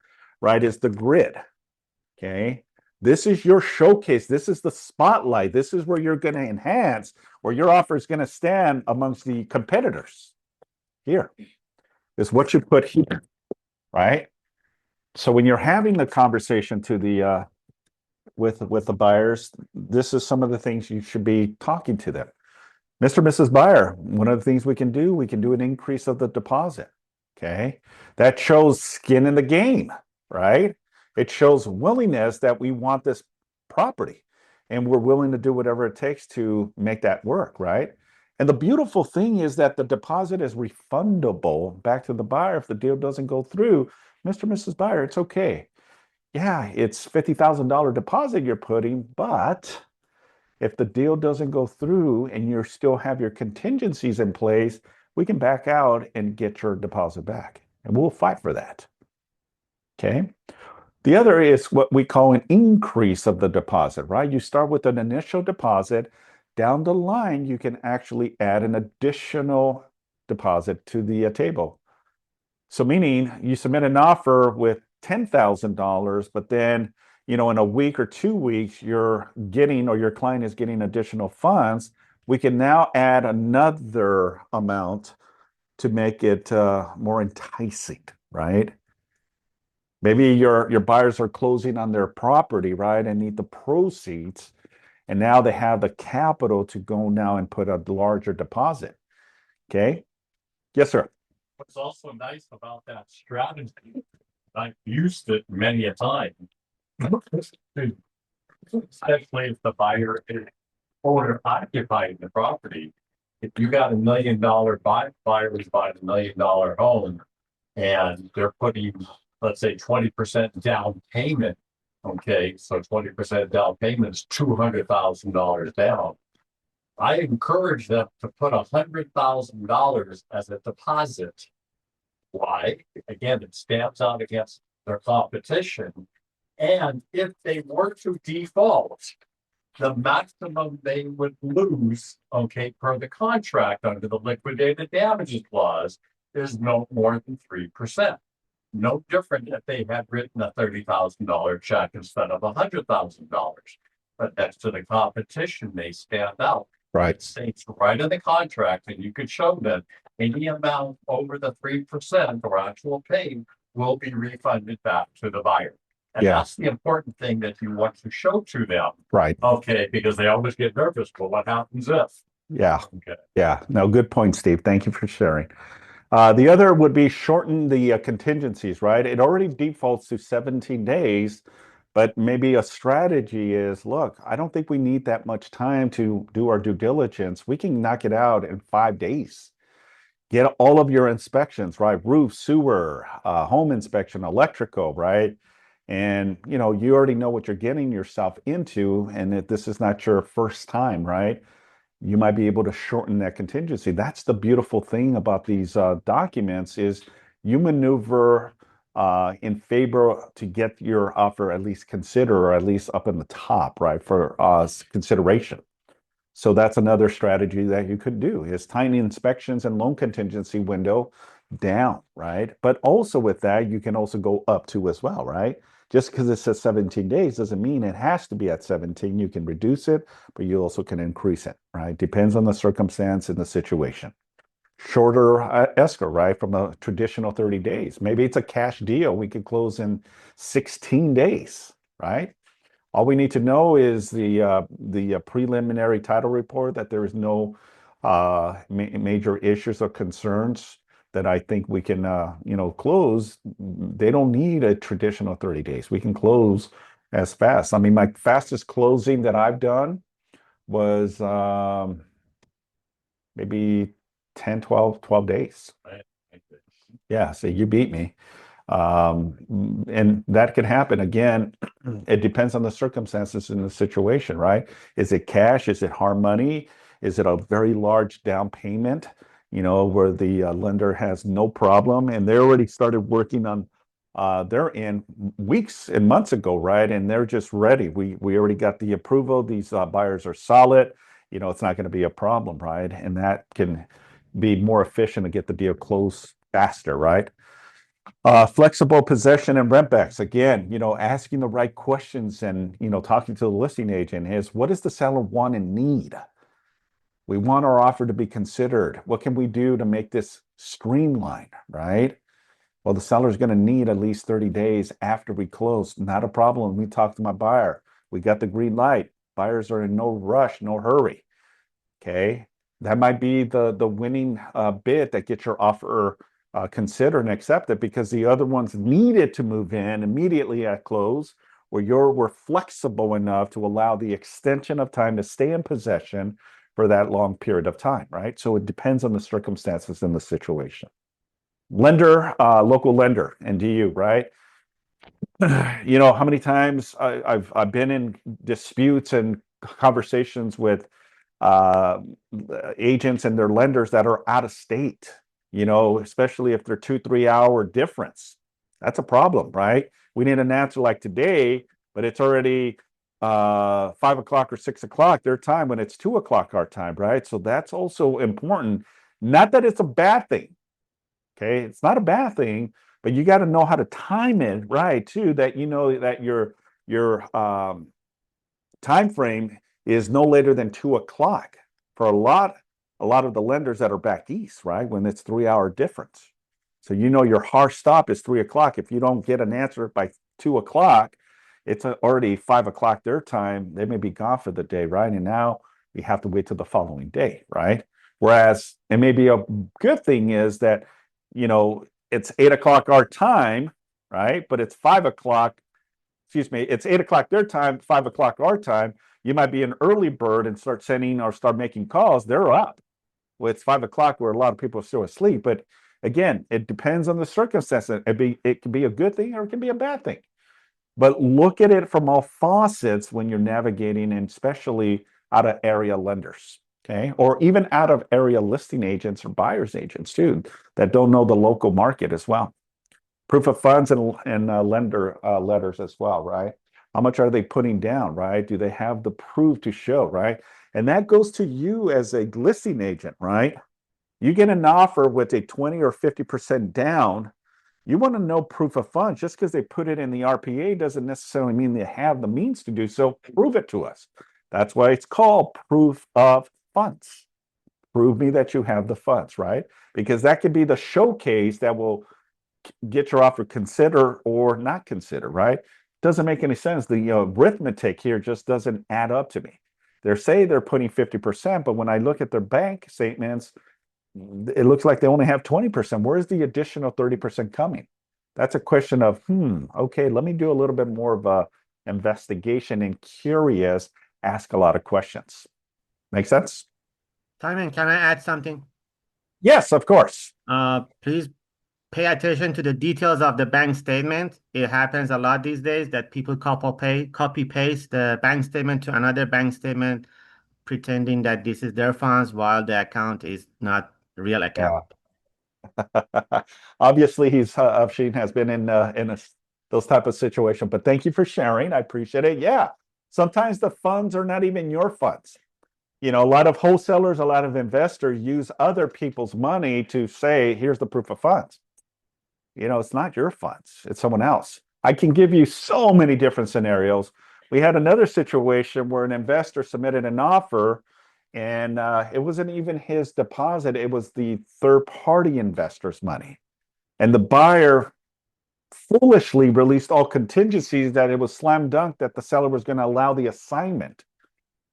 right, is the grid. Okay. This is your showcase. This is the spotlight. This is where you're going to enhance, where your offer is going to stand amongst the competitors. Here is what you put here, right? So when you're having the conversation to the with the buyers, this is some of the things you should be talking to them. Mr. and Mrs. Buyer, one of the things we can do an increase of the deposit. Okay. That shows skin in the game, right? It shows willingness that we want this property and we're willing to do whatever it takes to make that work, right? And the beautiful thing is that the deposit is refundable back to the buyer if the deal doesn't go through. Mr. and Mrs. Buyer, it's okay. Yeah, it's $50,000 deposit you're putting, but if the deal doesn't go through and you still have your contingencies in place, we can back out and get your deposit back. And we'll fight for that. Okay. The other is what we call an increase of the deposit, right? You start with an initial deposit. Down the line, you can actually add an additional deposit to the table. So meaning you submit an offer with $10,000, but then, in a week or 2 weeks, you're getting, or your client is getting additional funds. We can now add another amount to make it more enticing, right? Maybe your buyers are closing on their property, right, and need the proceeds, and now they have the capital to go now and put a larger deposit. Okay. Yes, sir. What's also nice about that strategy, I've used it many a time. Especially if the buyer is owner occupying the property. If you got $1 million buyer is buying $1 million home and they're putting, let's say, 20% down payment. Okay, so 20% down payment is $200,000 down. I encourage them to put $100,000 as a deposit. Why? Again, it stands out against their competition. And if they were to default, the maximum they would lose, okay, per the contract under the liquidated damages clause is no more than 3%. No different if they had written a $30,000 check instead of $100,000. But next to the competition, they stand out. Right. It states right in the contract, and you could show them any amount over the 3% or actual pay will be refunded back to the buyer. And that's the important thing that you want to show to them. Right. Okay, because they always get nervous. Well, what happens if? Yeah. Okay. Yeah. No, good point, Steve. Thank you for sharing. The other would be shorten the contingencies, right? It already defaults to 17 days, but maybe a strategy is, look, I don't think we need that much time to do our due diligence. We can knock it out in 5 days. Get all of your inspections, right? Roof, sewer, home inspection, electrical, right? And, you already know what you're getting yourself into, and that this is not your first time, right? You might be able to shorten that contingency. That's the beautiful thing about these documents is you maneuver in favor to get your offer at least considered, or at least up in the top, right, for consideration. So that's another strategy that you could do is tiny inspections and loan contingency window down, right? But also with that, you can also go up to as well, right? Just because it says 17 days doesn't mean it has to be at 17. You can reduce it, but you also can increase it, right? Depends on the circumstance and the situation. Shorter escrow, right? From a traditional 30 days. Maybe it's a cash deal. We could close in 16 days, right? All we need to know is the preliminary title report that there is no major issues or concerns that I think we can, close. They don't need a traditional 30 days. We can close as fast. I mean, my fastest closing that I've done was maybe 10, 12 days. Yeah, so you beat me. And that can happen. Again, it depends on the circumstances in the situation, right? Is it cash? Is it hard money? Is it a very large down payment, where the lender has no problem? And they already started working on they're in weeks and months ago, right? And they're just ready. We already got the approval. These buyers are solid. It's not going to be a problem, right? And that can be more efficient to get the deal closed faster, right? Flexible possession and rent backs. Again, asking the right questions and, talking to the listing agent is, what does the seller want and need? We want our offer to be considered. What can we do to make this streamlined, right? Well, the seller's going to need at least 30 days after we close. Not a problem. We talked to my buyer. We got the green light. Buyers are in no rush, no hurry. Okay. That might be the winning bid that gets your offer considered and accepted, because the other ones needed to move in immediately at close, where we're flexible enough to allow the extension of time to stay in possession for that long period of time, right? So it depends on the circumstances and the situation. Lender, local lender, and DU, right? How many times I've been in disputes and conversations with agents and their lenders that are out of state, especially if they're 2-3 hour difference. That's a problem, right? We need an answer like today, but it's already 5 o'clock or 6 o'clock their time when it's 2 o'clock our time, right? So that's also important. Not that it's a bad thing. Okay, it's not a bad thing, but you got to know how to time it right too. That that your time frame is no later than 2 o'clock for a lot of the lenders that are back east, right? When it's 3 hour difference. So your hard stop is 3 o'clock. If you don't get an answer by 2 o'clock, it's already 5 o'clock their time. They may be gone for the day, right? And now we have to wait till the following day, right? Whereas it may be a good thing is that it's 8 o'clock our time, right? But it's 5 o'clock, excuse me, it's 8 o'clock their time, 5 o'clock our time. You might be an early bird and start making calls. They're up. Well, it's 5 o'clock where a lot of people are still asleep. But again, it depends on the circumstances. It can be a good thing or it can be a bad thing. But look at it from all faucets when you're navigating, and especially out of area lenders. Okay. Or even out of area listing agents or buyer's agents too, that don't know the local market as well. Proof of funds and lender letters as well, right? How much are they putting down, right? Do they have the proof to show, right? And that goes to you as a listing agent, right? You get an offer with a 20 or 50% down. You want to know proof of funds. Just because they put it in the RPA doesn't necessarily mean they have the means to do so. Prove it to us. That's why it's called proof of funds. Prove me that you have the funds, right? Because that could be the showcase that will get your offer consider or not consider, right? Doesn't make any sense. The arithmetic here just doesn't add up to me. They're putting 50%, but when I look at their bank statements, it looks like they only have 20%. Where's the additional 30% coming? That's a question of, okay, let me do a little bit more of a investigation and curious, ask a lot of questions. Make sense? Simon, can I add something? Yes, of course. Please pay attention to the details of the bank statement. It happens a lot these days that people copy paste the bank statement to another bank statement, pretending that this is their funds while the account is not real account. Obviously, Afshin has been in those type of situations. But thank you for sharing. I appreciate it. Yeah, sometimes the funds are not even your funds. A lot of wholesalers, a lot of investors use other people's money to say, here's the proof of funds. It's not your funds, it's someone else. I can give you so many different scenarios. We had another situation where an investor submitted an offer, and it wasn't even his deposit, it was the third-party investor's money. And the buyer foolishly released all contingencies that it was slam dunk that the seller was going to allow the assignment,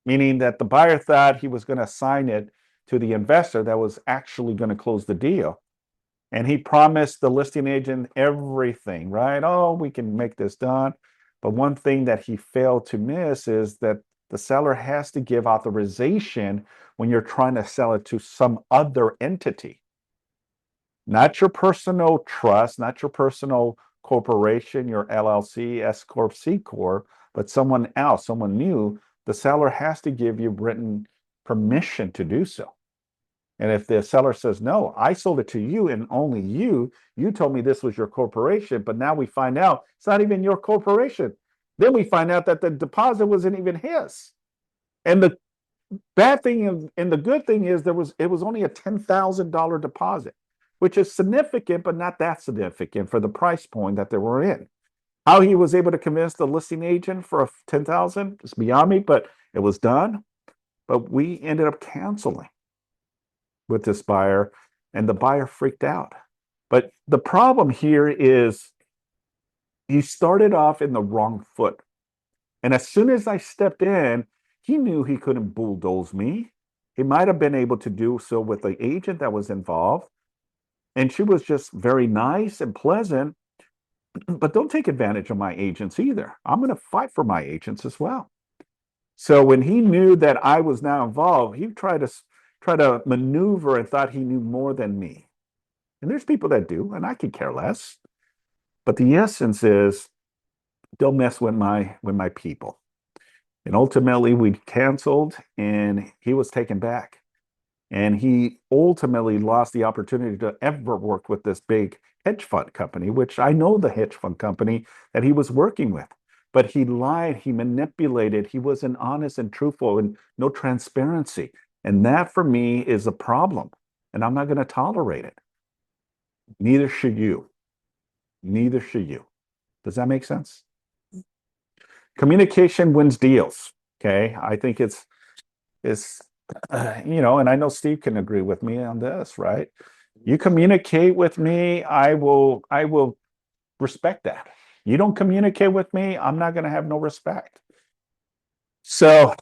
meaning that the buyer thought he was going to assign it to the investor that was actually going to close the deal. And he promised the listing agent everything, right? Oh, we can make this done. But one thing that he failed to miss is that the seller has to give authorization when you're trying to sell it to some other entity. Not your personal trust, not your personal corporation, your LLC, S Corp, C Corp, but someone else, someone new. The seller has to give you written permission to do so. And if the seller says, no, I sold it to you and only you told me this was your corporation, but now we find out it's not even your corporation. Then we find out that the deposit wasn't even his. And the bad thing and the good thing is it was only a $10,000 deposit, which is significant, but not that significant for the price point that they were in. How he was able to convince the listing agent for $10,000 is beyond me, but it was done. But we ended up canceling with this buyer, and the buyer freaked out. But the problem here is he started off in the wrong foot. And as soon as I stepped in, he knew he couldn't bulldoze me. He might have been able to do so with the agent that was involved. And she was just very nice and pleasant. But don't take advantage of my agents either. I'm going to fight for my agents as well. So when he knew that I was now involved, he tried to maneuver and thought he knew more than me. And there's people that do, and I could care less. But the essence is, don't mess with my people. And ultimately, we canceled, and he was taken back. And he ultimately lost the opportunity to ever work with this big hedge fund company, which I know the hedge fund company that he was working with. But he lied, he manipulated, he wasn't honest and truthful, and no transparency. And that for me is a problem. And I'm not going to tolerate it. Neither should you. Neither should you. Does that make sense? Communication wins deals. Okay. I think it's and I know Steve can agree with me on this, right? You communicate with me, I will respect that. You don't communicate with me, I'm not going to have no respect. So,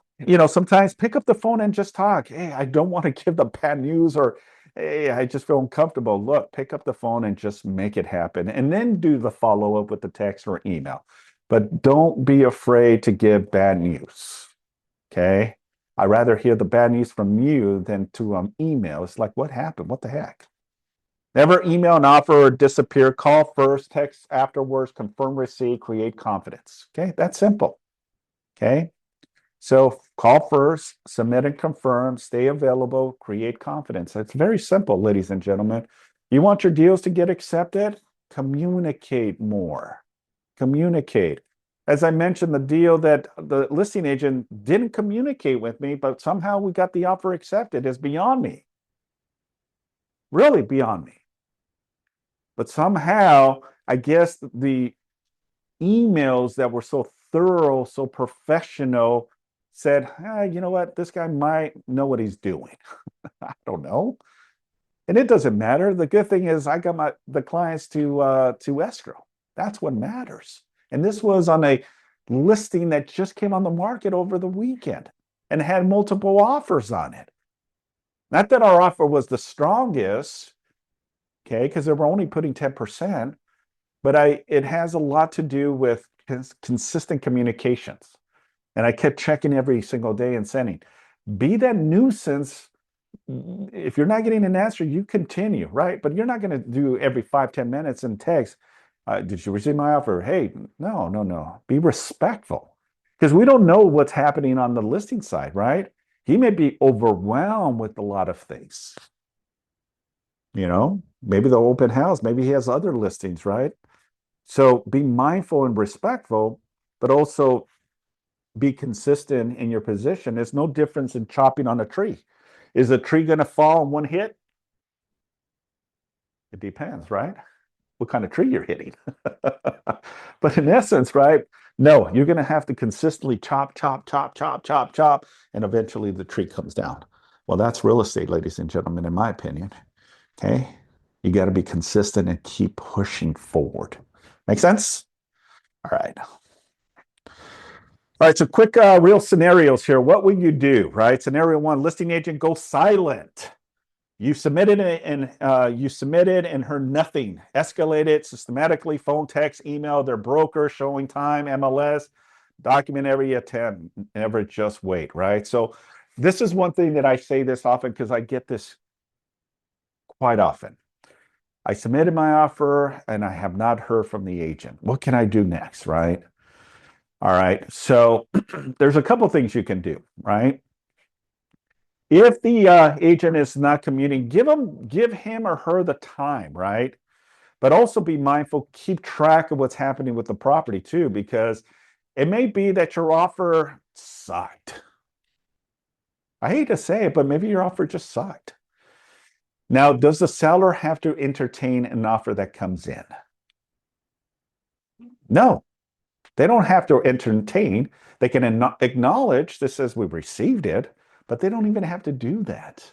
sometimes pick up the phone and just talk. Hey, I don't want to give the bad news, or hey, I just feel uncomfortable. Look, pick up the phone and just make it happen. And then do the follow-up with the text or email. But don't be afraid to give bad news. Okay? I'd rather hear the bad news from you than to email. It's like, what happened? What the heck? Never email an offer or disappear. Call first, text afterwards, confirm receipt, create confidence. Okay, that's simple. Okay, so call first, submit and confirm, stay available, create confidence. It's very simple, ladies and gentlemen. You want your deals to get accepted? Communicate more. Communicate. As I mentioned, the deal that the listing agent didn't communicate with me, but somehow we got the offer accepted is beyond me. Really beyond me. But somehow, I guess the emails that were so thorough, so professional, said, you know what, this guy might know what he's doing. I don't know. And it doesn't matter. The good thing is I got the clients to escrow. That's what matters. And this was on a listing that just came on the market over the weekend and had multiple offers on it. Not that our offer was the strongest, okay, because they were only putting 10%, but it has a lot to do with consistent communications. And I kept checking every single day and sending. Be that nuisance. If you're not getting an answer, you continue, right? But you're not going to do every 5-10 minutes and text, did you receive my offer? Hey, no. Be respectful. Because we don't know what's happening on the listing side, right? He may be overwhelmed with a lot of things. Maybe the open house, maybe he has other listings, right? So be mindful and respectful, but also be consistent in your position. There's no difference in chopping on a tree. Is a tree going to fall in one hit? It depends, right? What kind of tree you're hitting. But in essence, right? No, you're going to have to consistently chop, and eventually the tree comes down. Well, that's real estate, ladies and gentlemen, in my opinion. Okay? You got to be consistent and keep pushing forward. Make sense? All right. All right, so quick real scenarios here. What would you do, right? Scenario one, listing agent goes silent. You submitted and heard nothing. Escalated systematically, phone, text, email, their broker, showing time, MLS, document every attempt, never just wait, right? So this is one thing that I say this often because I get this quite often. I submitted my offer and I have not heard from the agent. What can I do next, right? All right, so there's a couple things you can do, right? If the agent is not commuting, give him or her the time, right? But also be mindful, keep track of what's happening with the property too, because it may be that your offer sucked. I hate to say it, but maybe your offer just sucked. Now, does the seller have to entertain an offer that comes in? No, they don't have to entertain. They can acknowledge this says we received it, but they don't even have to do that.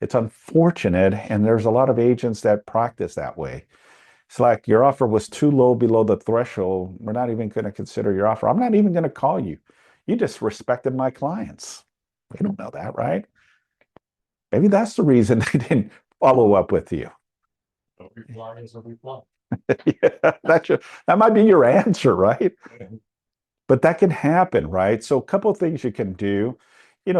It's unfortunate, and there's a lot of agents that practice that way. It's like your offer was too low below the threshold. We're not even going to consider your offer. I'm not even going to call you. You just respected my clients. They don't know that, right? Maybe that's the reason they didn't follow up with you. A reply is a reply. Yeah, that might be your answer, right? But that can happen, right? So a couple of things you can do,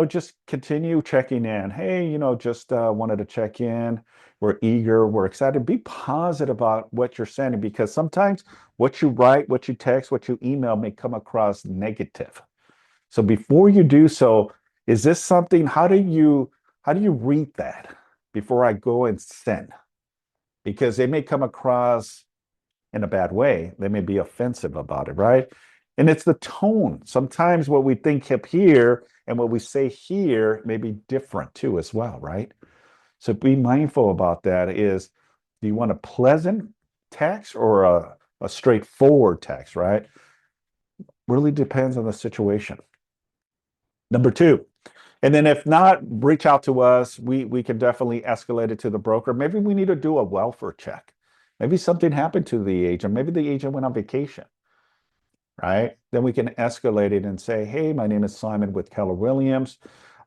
just continue checking in. Hey, just wanted to check in. We're eager, we're excited. Be positive about what you're sending, because sometimes what you write, what you text, what you email may come across negative. So before you do so, is this something, how do you read that before I go and send? Because they may come across in a bad way. They may be offensive about it, right? And it's the tone. Sometimes what we think up here and what we say here may be different too, as well, right? So be mindful about that. Do you want a pleasant text or a straightforward text, right? Really depends on the situation. Number two, and then if not, reach out to us. We can definitely escalate it to the broker. Maybe we need to do a welfare check. Maybe something happened to the agent. Maybe the agent went on vacation, right? Then we can escalate it and say, hey, my name is Simon with Keller Williams.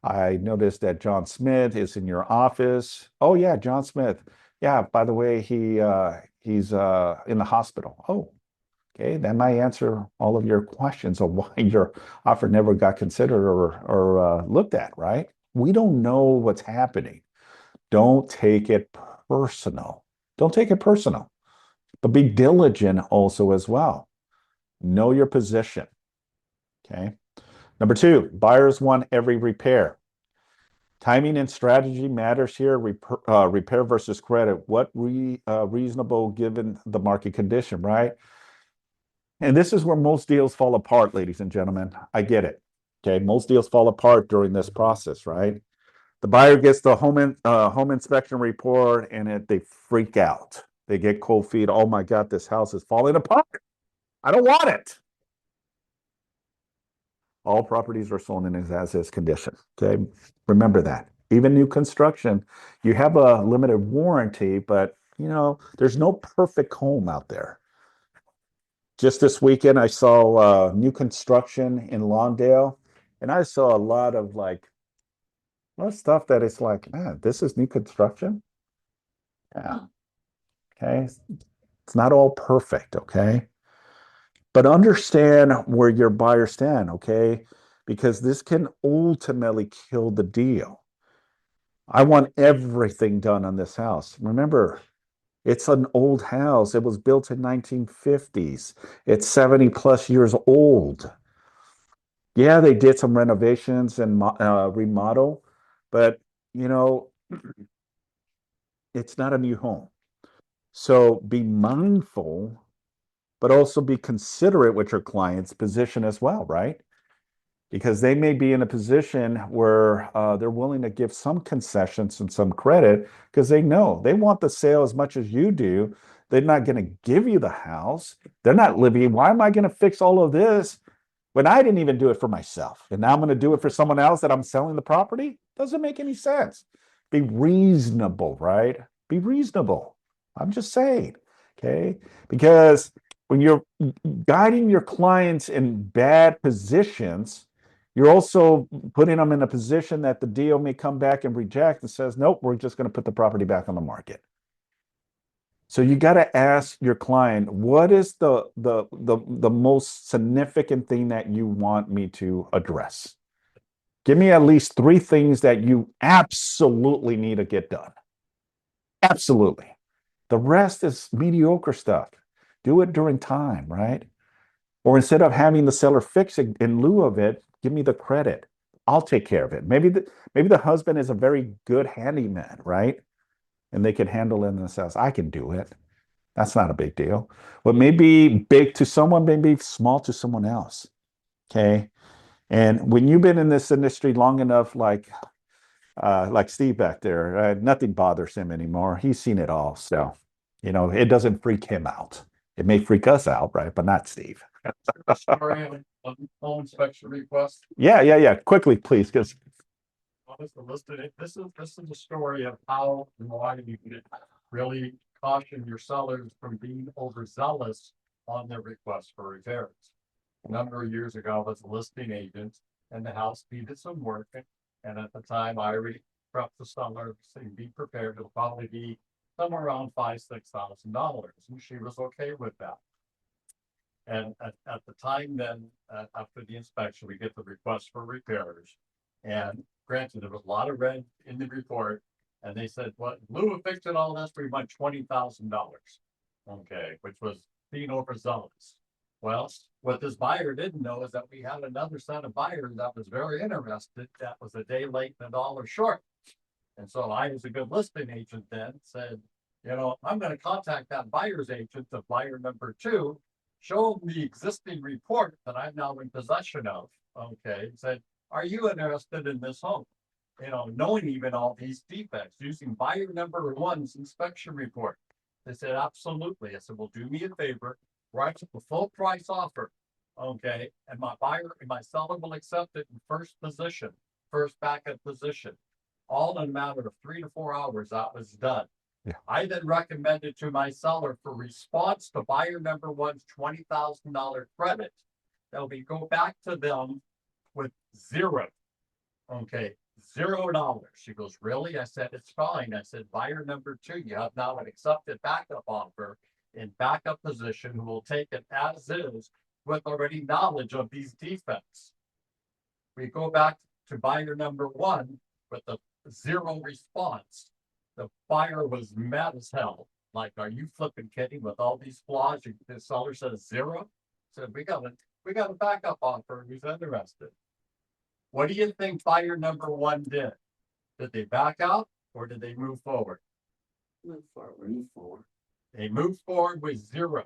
I noticed that John Smith is in your office. Oh yeah, John Smith. Yeah, by the way, he's in the hospital. Oh, okay. That might answer all of your questions of why your offer never got considered or looked at, right? We don't know what's happening. Don't take it personal. Don't take it personal, but be diligent also as well. Know your position. Okay. Number two, buyers want every repair. Timing and strategy matters here. Repair versus credit. What reasonable given the market condition, right? And this is where most deals fall apart, ladies and gentlemen. I get it. Okay, most deals fall apart during this process, right? The buyer gets the home inspection report, and they freak out. They get cold feet. Oh my God, this house is falling apart. I don't want it. All properties are sold in as-is condition. Okay, remember that. Even new construction, you have a limited warranty, but there's no perfect home out there. Just this weekend, I saw new construction in Lawndale, and I saw a lot of stuff that is like, man, this is new construction. Yeah. Okay. It's not all perfect. Okay. But understand where your buyers stand. Okay. Because this can ultimately kill the deal. I want everything done on this house. Remember, it's an old house. It was built in 1950s. It's 70 plus years old. Yeah, they did some renovations and remodel, but you know, it's not a new home. So be mindful, but also be considerate with your client's position as well, right? Because they may be in a position where they're willing to give some concessions and some credit because they know they want the sale as much as you do. They're not going to give you the house. They're not living. Why am I going to fix all of this when I didn't even do it for myself? And now I'm going to do it for someone else that I'm selling the property? Doesn't make any sense. Be reasonable, right? Be reasonable. I'm just saying, okay? Because when you're guiding your clients in bad positions, you're also putting them in a position that the deal may come back and reject and says, nope, we're just going to put the property back on the market. So you got to ask your client, what is the most significant thing that you want me to address? Give me at least 3 things that you absolutely need to get done. Absolutely. The rest is mediocre stuff. Do it during time, right? Or instead of having the seller fix it in lieu of it, give me the credit. I'll take care of it. Maybe the husband is a very good handyman, right? And they can handle it themselves. I can do it. That's not a big deal. What may be big to someone may be small to someone else. Okay. And when you've been in this industry long enough, like Steve back there, nothing bothers him anymore. He's seen it all. So, it doesn't freak him out. It may freak us out, right? But not Steve. Story of home inspection request. Yeah. Quickly, please, because This is the story of how and why you can really caution your sellers from being overzealous on their request for repairs. A number of years ago, I was a listing agent and the house needed some work. And at the time, I prepped the seller saying, be prepared, it'll probably be somewhere around $5,000-6,000. And she was okay with that. And at the time then, after the inspection, we get the request for repairs. And granted, there was a lot of red in the report. And they said, well, in lieu of fixing all this, we want $20,000. Okay, which was being overzealous. Well, what this buyer didn't know is that we had another set of buyers that was very interested, that was a day late and $1 short. And so I, as a good listing agent then, said, I'm going to contact that buyer's agent of buyer number 2, show them the existing report that I'm now in possession of. Okay, said, are you interested in this home? Knowing even all these defects, using buyer number 1's inspection report. They said, absolutely. I said, well, do me a favor, write up a full price offer. Okay, and my seller will accept it in first backup position. All in a matter of 3 to 4 hours, that was done. Yeah. I then recommended to my seller for response to buyer number 1's $20,000 credit that we go back to them with zero. Okay, $0. She goes, really? I said, it's fine. I said, buyer number 2, you have now an accepted backup offer in backup position who will take it as is with already knowledge of these defects. We go back to buyer number 1 with a 0 response. The buyer was mad as hell. Like, are you flipping kidding with all these flaws? The seller says 0. Said, we got a backup offer. Who's interested? What do you think buyer number 1 did? Did they back out or did they move forward? Move forward. They moved forward with 0.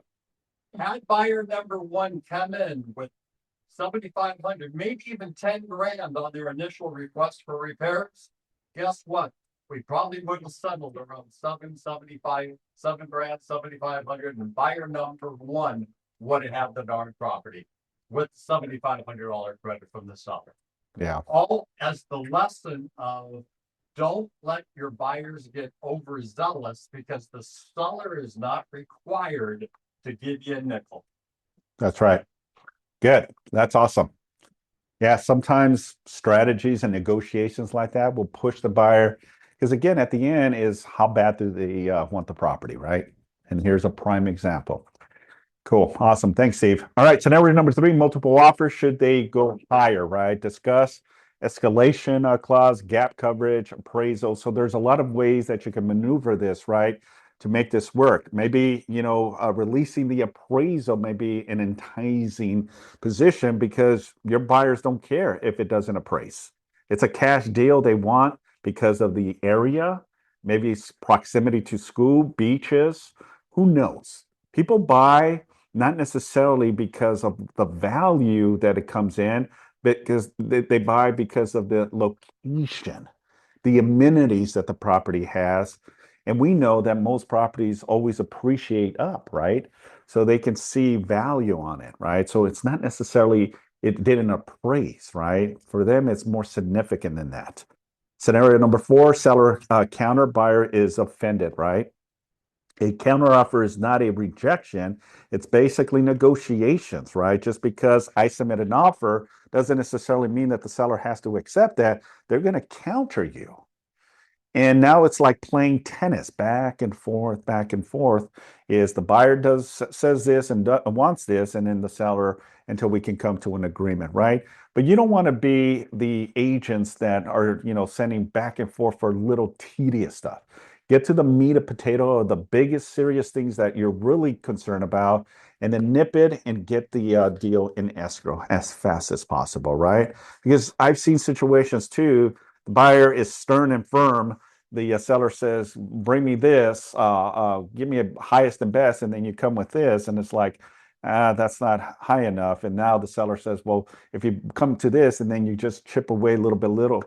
Had buyer number 1 come in with $7,500, maybe even $10,000 on their initial request for repairs, guess what? We probably would have settled around $7,500, and buyer number 1 would have had the darn property with $7,500 credit from the seller. Yeah. All as the lesson of don't let your buyers get overzealous because the seller is not required to give you a nickel. That's right. Good. That's awesome. Yeah, sometimes strategies and negotiations like that will push the buyer, because again, at the end is how bad do they want the property, right? And here's a prime example. Cool. Awesome. Thanks, Steve. All right. Scenario number 3, multiple offers. Should they go higher, right? Discuss escalation clause, gap coverage, appraisal. So there's a lot of ways that you can maneuver this, right, to make this work. Maybe, releasing the appraisal may be an enticing position because your buyers don't care if it doesn't appraise. It's a cash deal they want because of the area, maybe it's proximity to school, beaches, who knows? People buy not necessarily because of the value that it comes in, but because they buy because of the location, the amenities that the property has. And we know that most properties always appreciate up, right? So they can see value on it, right? So it's not necessarily it didn't appraise, right? For them, it's more significant than that. Scenario number 4, seller counter, buyer is offended, right? A counteroffer is not a rejection. It's basically negotiations, right? Just because I submit an offer doesn't necessarily mean that the seller has to accept that. They're going to counter you. And now it's like playing tennis, back and forth, is the buyer says this and wants this, and then the seller until we can come to an agreement, right? But you don't want to be the agents that are, sending back and forth for little tedious stuff. Get to the meat and potato of the biggest serious things that you're really concerned about, and then nip it and get the deal in escrow as fast as possible, right? Because I've seen situations too. The buyer is stern and firm. The seller says, "Bring me this, give me a highest and best," and then you come with this, and it's like, that's not high enough. And now the seller says, "Well, if you come to this, and then you just chip away little,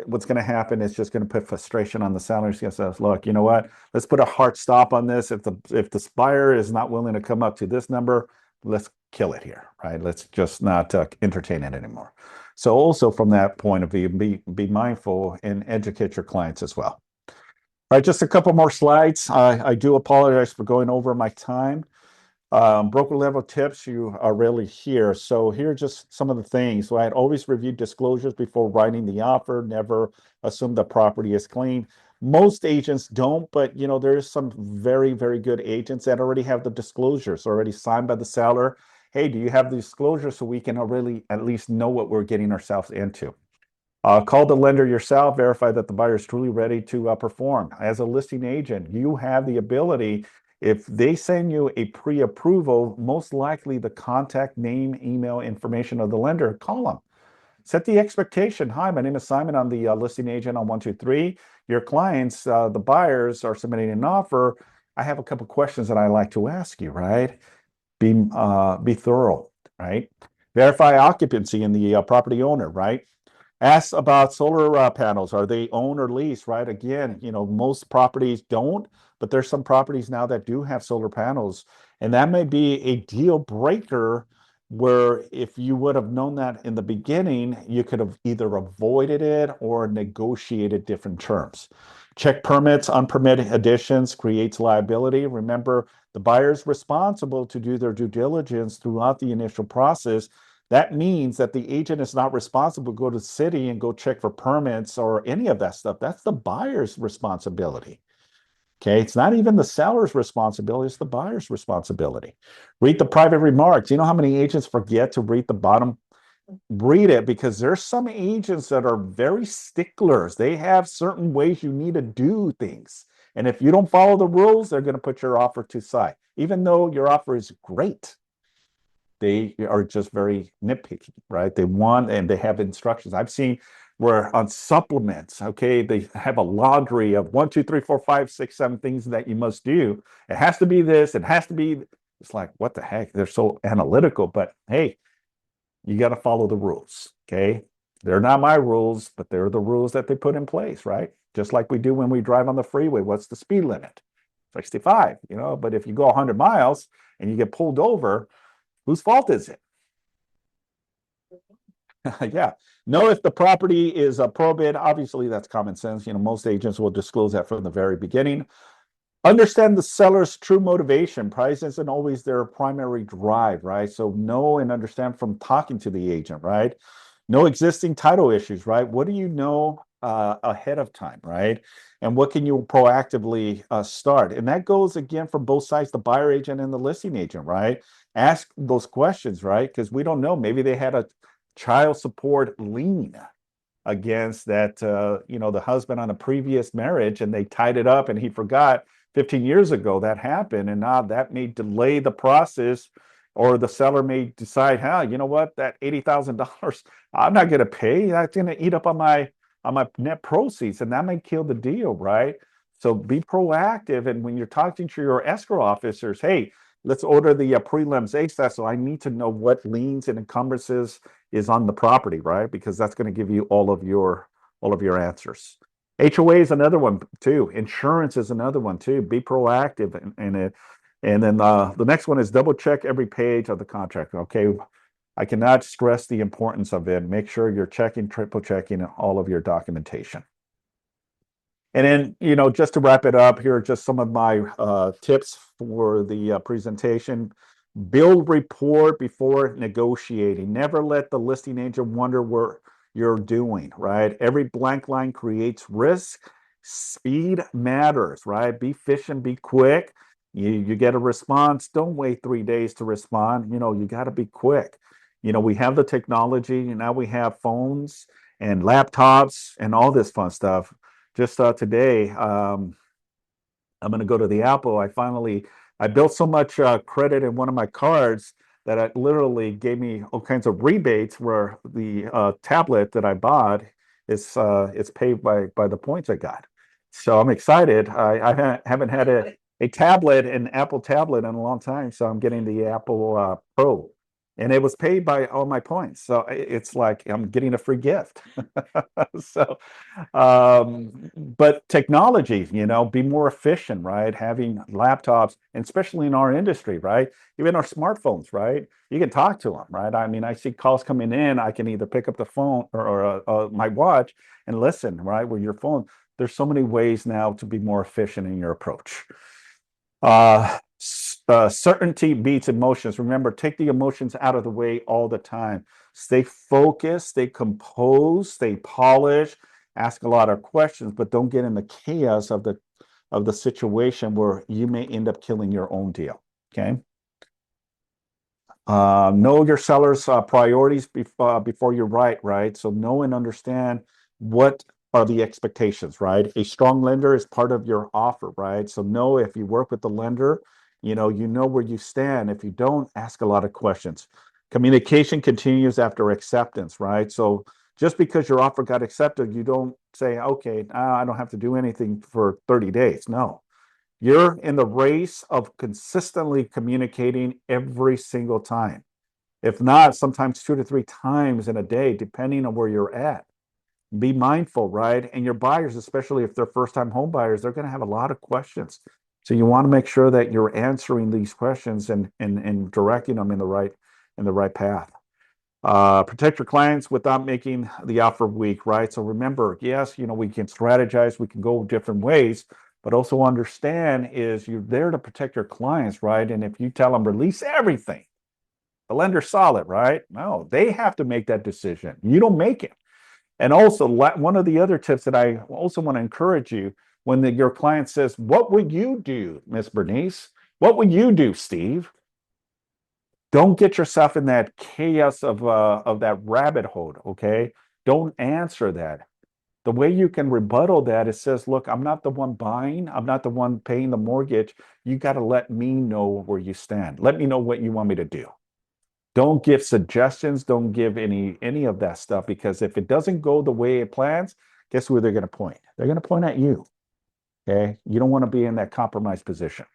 what's going to happen is just going to put frustration on the seller. He's going to say, look, you know what? Let's put a hard stop on this. If the buyer is not willing to come up to this number, let's kill it here, right? Let's just not entertain it anymore." So also from that point of view, be mindful and educate your clients as well. All right, just a couple more slides. I do apologize for going over my time. Broker level tips you are rarely hear. So here are just some of the things. So I'd always review disclosures before writing the offer. Never assume the property is clean. Most agents don't, but there is some very, very good agents that already have the disclosures already signed by the seller. Hey, do you have the disclosure so we can really at least know what we're getting ourselves into? Call the lender yourself, verify that the buyer is truly ready to perform. As a listing agent, you have the ability, if they send you a pre-approval, most likely the contact name, email information of the lender, call them. Set the expectation. Hi, my name is Simon. I'm the listing agent on 123. Your clients, the buyers, are submitting an offer. I have a couple questions that I like to ask you, right? Be thorough, right? Verify occupancy in the property owner, right? Ask about solar panels. Are they owned or leased, right? Again, most properties don't, but there's some properties now that do have solar panels. And that may be a deal breaker where if you would have known that in the beginning, you could have either avoided it or negotiated different terms. Check permits, unpermitted additions creates liability. Remember, the buyer's responsible to do their due diligence throughout the initial process. That means that the agent is not responsible to go to the city and go check for permits or any of that stuff. That's the buyer's responsibility. Okay, it's not even the seller's responsibility, it's the buyer's responsibility. Read the private remarks. You know how many agents forget to read the bottom? Read it, because there's some agents that are very sticklers. They have certain ways you need to do things. And if you don't follow the rules, they're going to put your offer to side, even though your offer is great. They are just very nitpicky, right? They want, and they have instructions. I've seen where on supplements, okay, they have a laundry of 1, 2, 3, 4, 5, 6, 7 things that you must do. It has to be this, it has to be. It's like, what the heck? They're so analytical, but hey, you got to follow the rules, okay? They're not my rules, but they're the rules that they put in place, right? Just like we do when we drive on the freeway. What's the speed limit? 65, but if you go 100 miles and you get pulled over, whose fault is it? Yeah. Know if the property is a probate. Obviously, that's common sense. Most agents will disclose that from the very beginning. Understand the seller's true motivation. Price isn't always their primary drive, right? So know and understand from talking to the agent, right? No existing title issues, right? What do you know ahead of time, right? And what can you proactively start? And that goes again from both sides, the buyer agent and the listing agent, right? Ask those questions, right? Because we don't know. Maybe they had a child support lien against that, the husband on a previous marriage, and they tied it up and he forgot 15 years ago that happened. And now that may delay the process, or the seller may decide, you know what, that $80,000, I'm not going to pay. That's going to eat up on my net proceeds, and that may kill the deal, right? So be proactive. And when you're talking to your escrow officers, hey, let's order the prelims ASAP. So I need to know what liens and encumbrances is on the property, right? Because that's going to give you all of your answers. HOA is another one too. Insurance is another one too. Be proactive in it. And then the next one is double check every page of the contract. Okay, I cannot stress the importance of it. Make sure you're checking, triple checking all of your documentation. And then, just to wrap it up, here are just some of my tips for the presentation. Build rapport before negotiating. Never let the listing agent wonder what you're doing, right? Every blank line creates risk. Speed matters, right? Be efficient, be quick. You get a response. Don't wait 3 days to respond. You got to be quick. We have the technology. Now we have phones and laptops and all this fun stuff. Just today, I'm going to go to the Apple. I built so much credit in one of my cards that it literally gave me all kinds of rebates where the tablet that I bought is it's paid by the points I got. So I'm excited. I haven't had a tablet, an Apple tablet in a long time, so I'm getting the Apple Pro. And it was paid by all my points. So it's like I'm getting a free gift. So but technology, be more efficient, right? Having laptops, and especially in our industry, right? Even our smartphones, right? You can talk to them, right? I mean, I see calls coming in. I can either pick up the phone or my watch and listen, right? With your phone. There's so many ways now to be more efficient in your approach. Certainty beats emotions. Remember, take the emotions out of the way all the time. Stay focused, stay composed, stay polished, ask a lot of questions, but don't get in the chaos of the situation where you may end up killing your own deal. Okay. Know your seller's priorities before you write, right? So know and understand what are the expectations, right? A strong lender is part of your offer, right? So know if you work with the lender, you know where you stand. If you don't, ask a lot of questions. Communication continues after acceptance, right? So just because your offer got accepted, you don't say, okay, I don't have to do anything for 30 days. No. You're in the race of consistently communicating every single time. If not, sometimes 2 to 3 times in a day, depending on where you're at. Be mindful, right? And your buyers, especially if they're first-time home buyers, they're going to have a lot of questions. So you want to make sure that you're answering these questions and directing them in the right path. Protect your clients without making the offer weak, right? So remember, yes, we can strategize, we can go different ways, but also understand is you're there to protect your clients, right? And if you tell them release everything, the lender's solid, right? No, they have to make that decision. You don't make it. And also, one of the other tips that I also want to encourage you when your client says, "What would you do, Miss Bernice? What would you do, Steve?" Don't get yourself in that chaos of that rabbit hole, okay? Don't answer that. The way you can rebuttal that is says, look, I'm not the one buying, I'm not the one paying the mortgage. You got to let me know where you stand. Let me know what you want me to do. Don't give suggestions, don't give any of that stuff, because if it doesn't go the way it plans, guess where they're going to point? They're going to point at you. Okay? You don't want to be in that compromised position.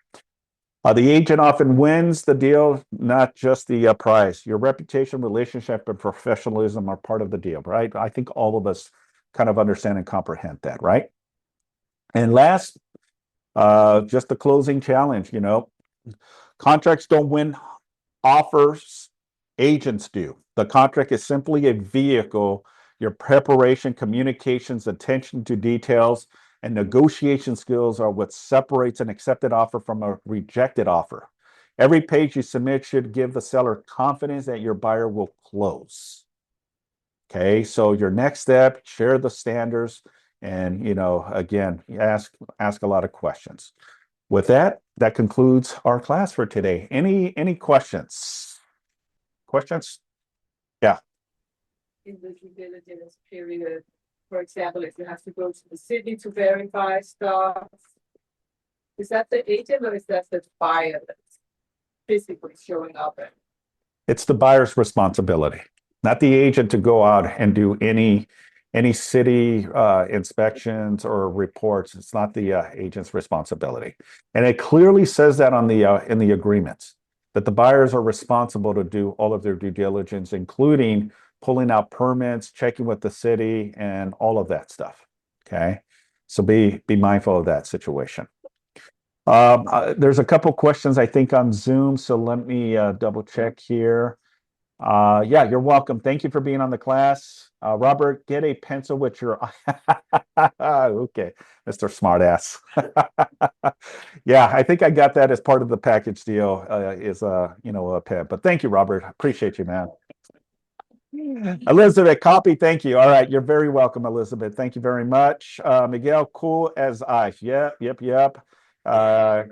The agent often wins the deal, not just the price. Your reputation, relationship, and professionalism are part of the deal, right? I think all of us kind of understand and comprehend that, right? And last, just the closing challenge, contracts don't win offers, agents do. The contract is simply a vehicle. Your preparation, communications, attention to details, and negotiation skills are what separates an accepted offer from a rejected offer. Every page you submit should give the seller confidence that your buyer will close. Okay, so your next step, share the standards, and again, ask a lot of questions. With that concludes our class for today. Any questions? Questions? Yeah. In the due diligence period, for example, if you have to go to the city to verify stuff, is that the agent or is that the buyer that's physically showing up? It's the buyer's responsibility, not the agent to go out and do any city inspections or reports. It's not the agent's responsibility. And it clearly says that on the in the agreements that the buyers are responsible to do all of their due diligence, including pulling out permits, checking with the city, and all of that stuff. Okay, so be mindful of that situation. There's a couple questions I think on Zoom, so let me double check here. Yeah, you're welcome. Thank you for being on the class. Robert, get a pencil with your okay, Mr. Smartass. Yeah, I think I got that as part of the package deal, is a pen. But thank you, Robert. Appreciate you, man. Elizabeth, copy. Thank you. All right, you're very welcome, Elizabeth. Thank you very much. Miguel, cool as ice. Yep.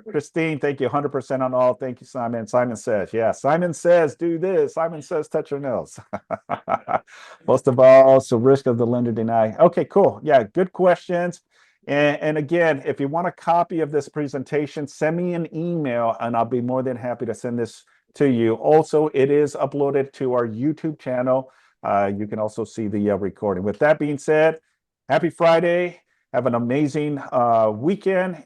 Christine, thank you 100% on all. Thank you, Simon. Simon says, yeah, Simon says, do this. Simon says, touch your nails. Most of all, so risk of the lender deny. Okay, cool. Yeah, good questions. And again, if you want a copy of this presentation, send me an email and I'll be more than happy to send this to you. Also, it is uploaded to our YouTube channel. You can also see the recording. With that being said, happy Friday. Have an amazing weekend.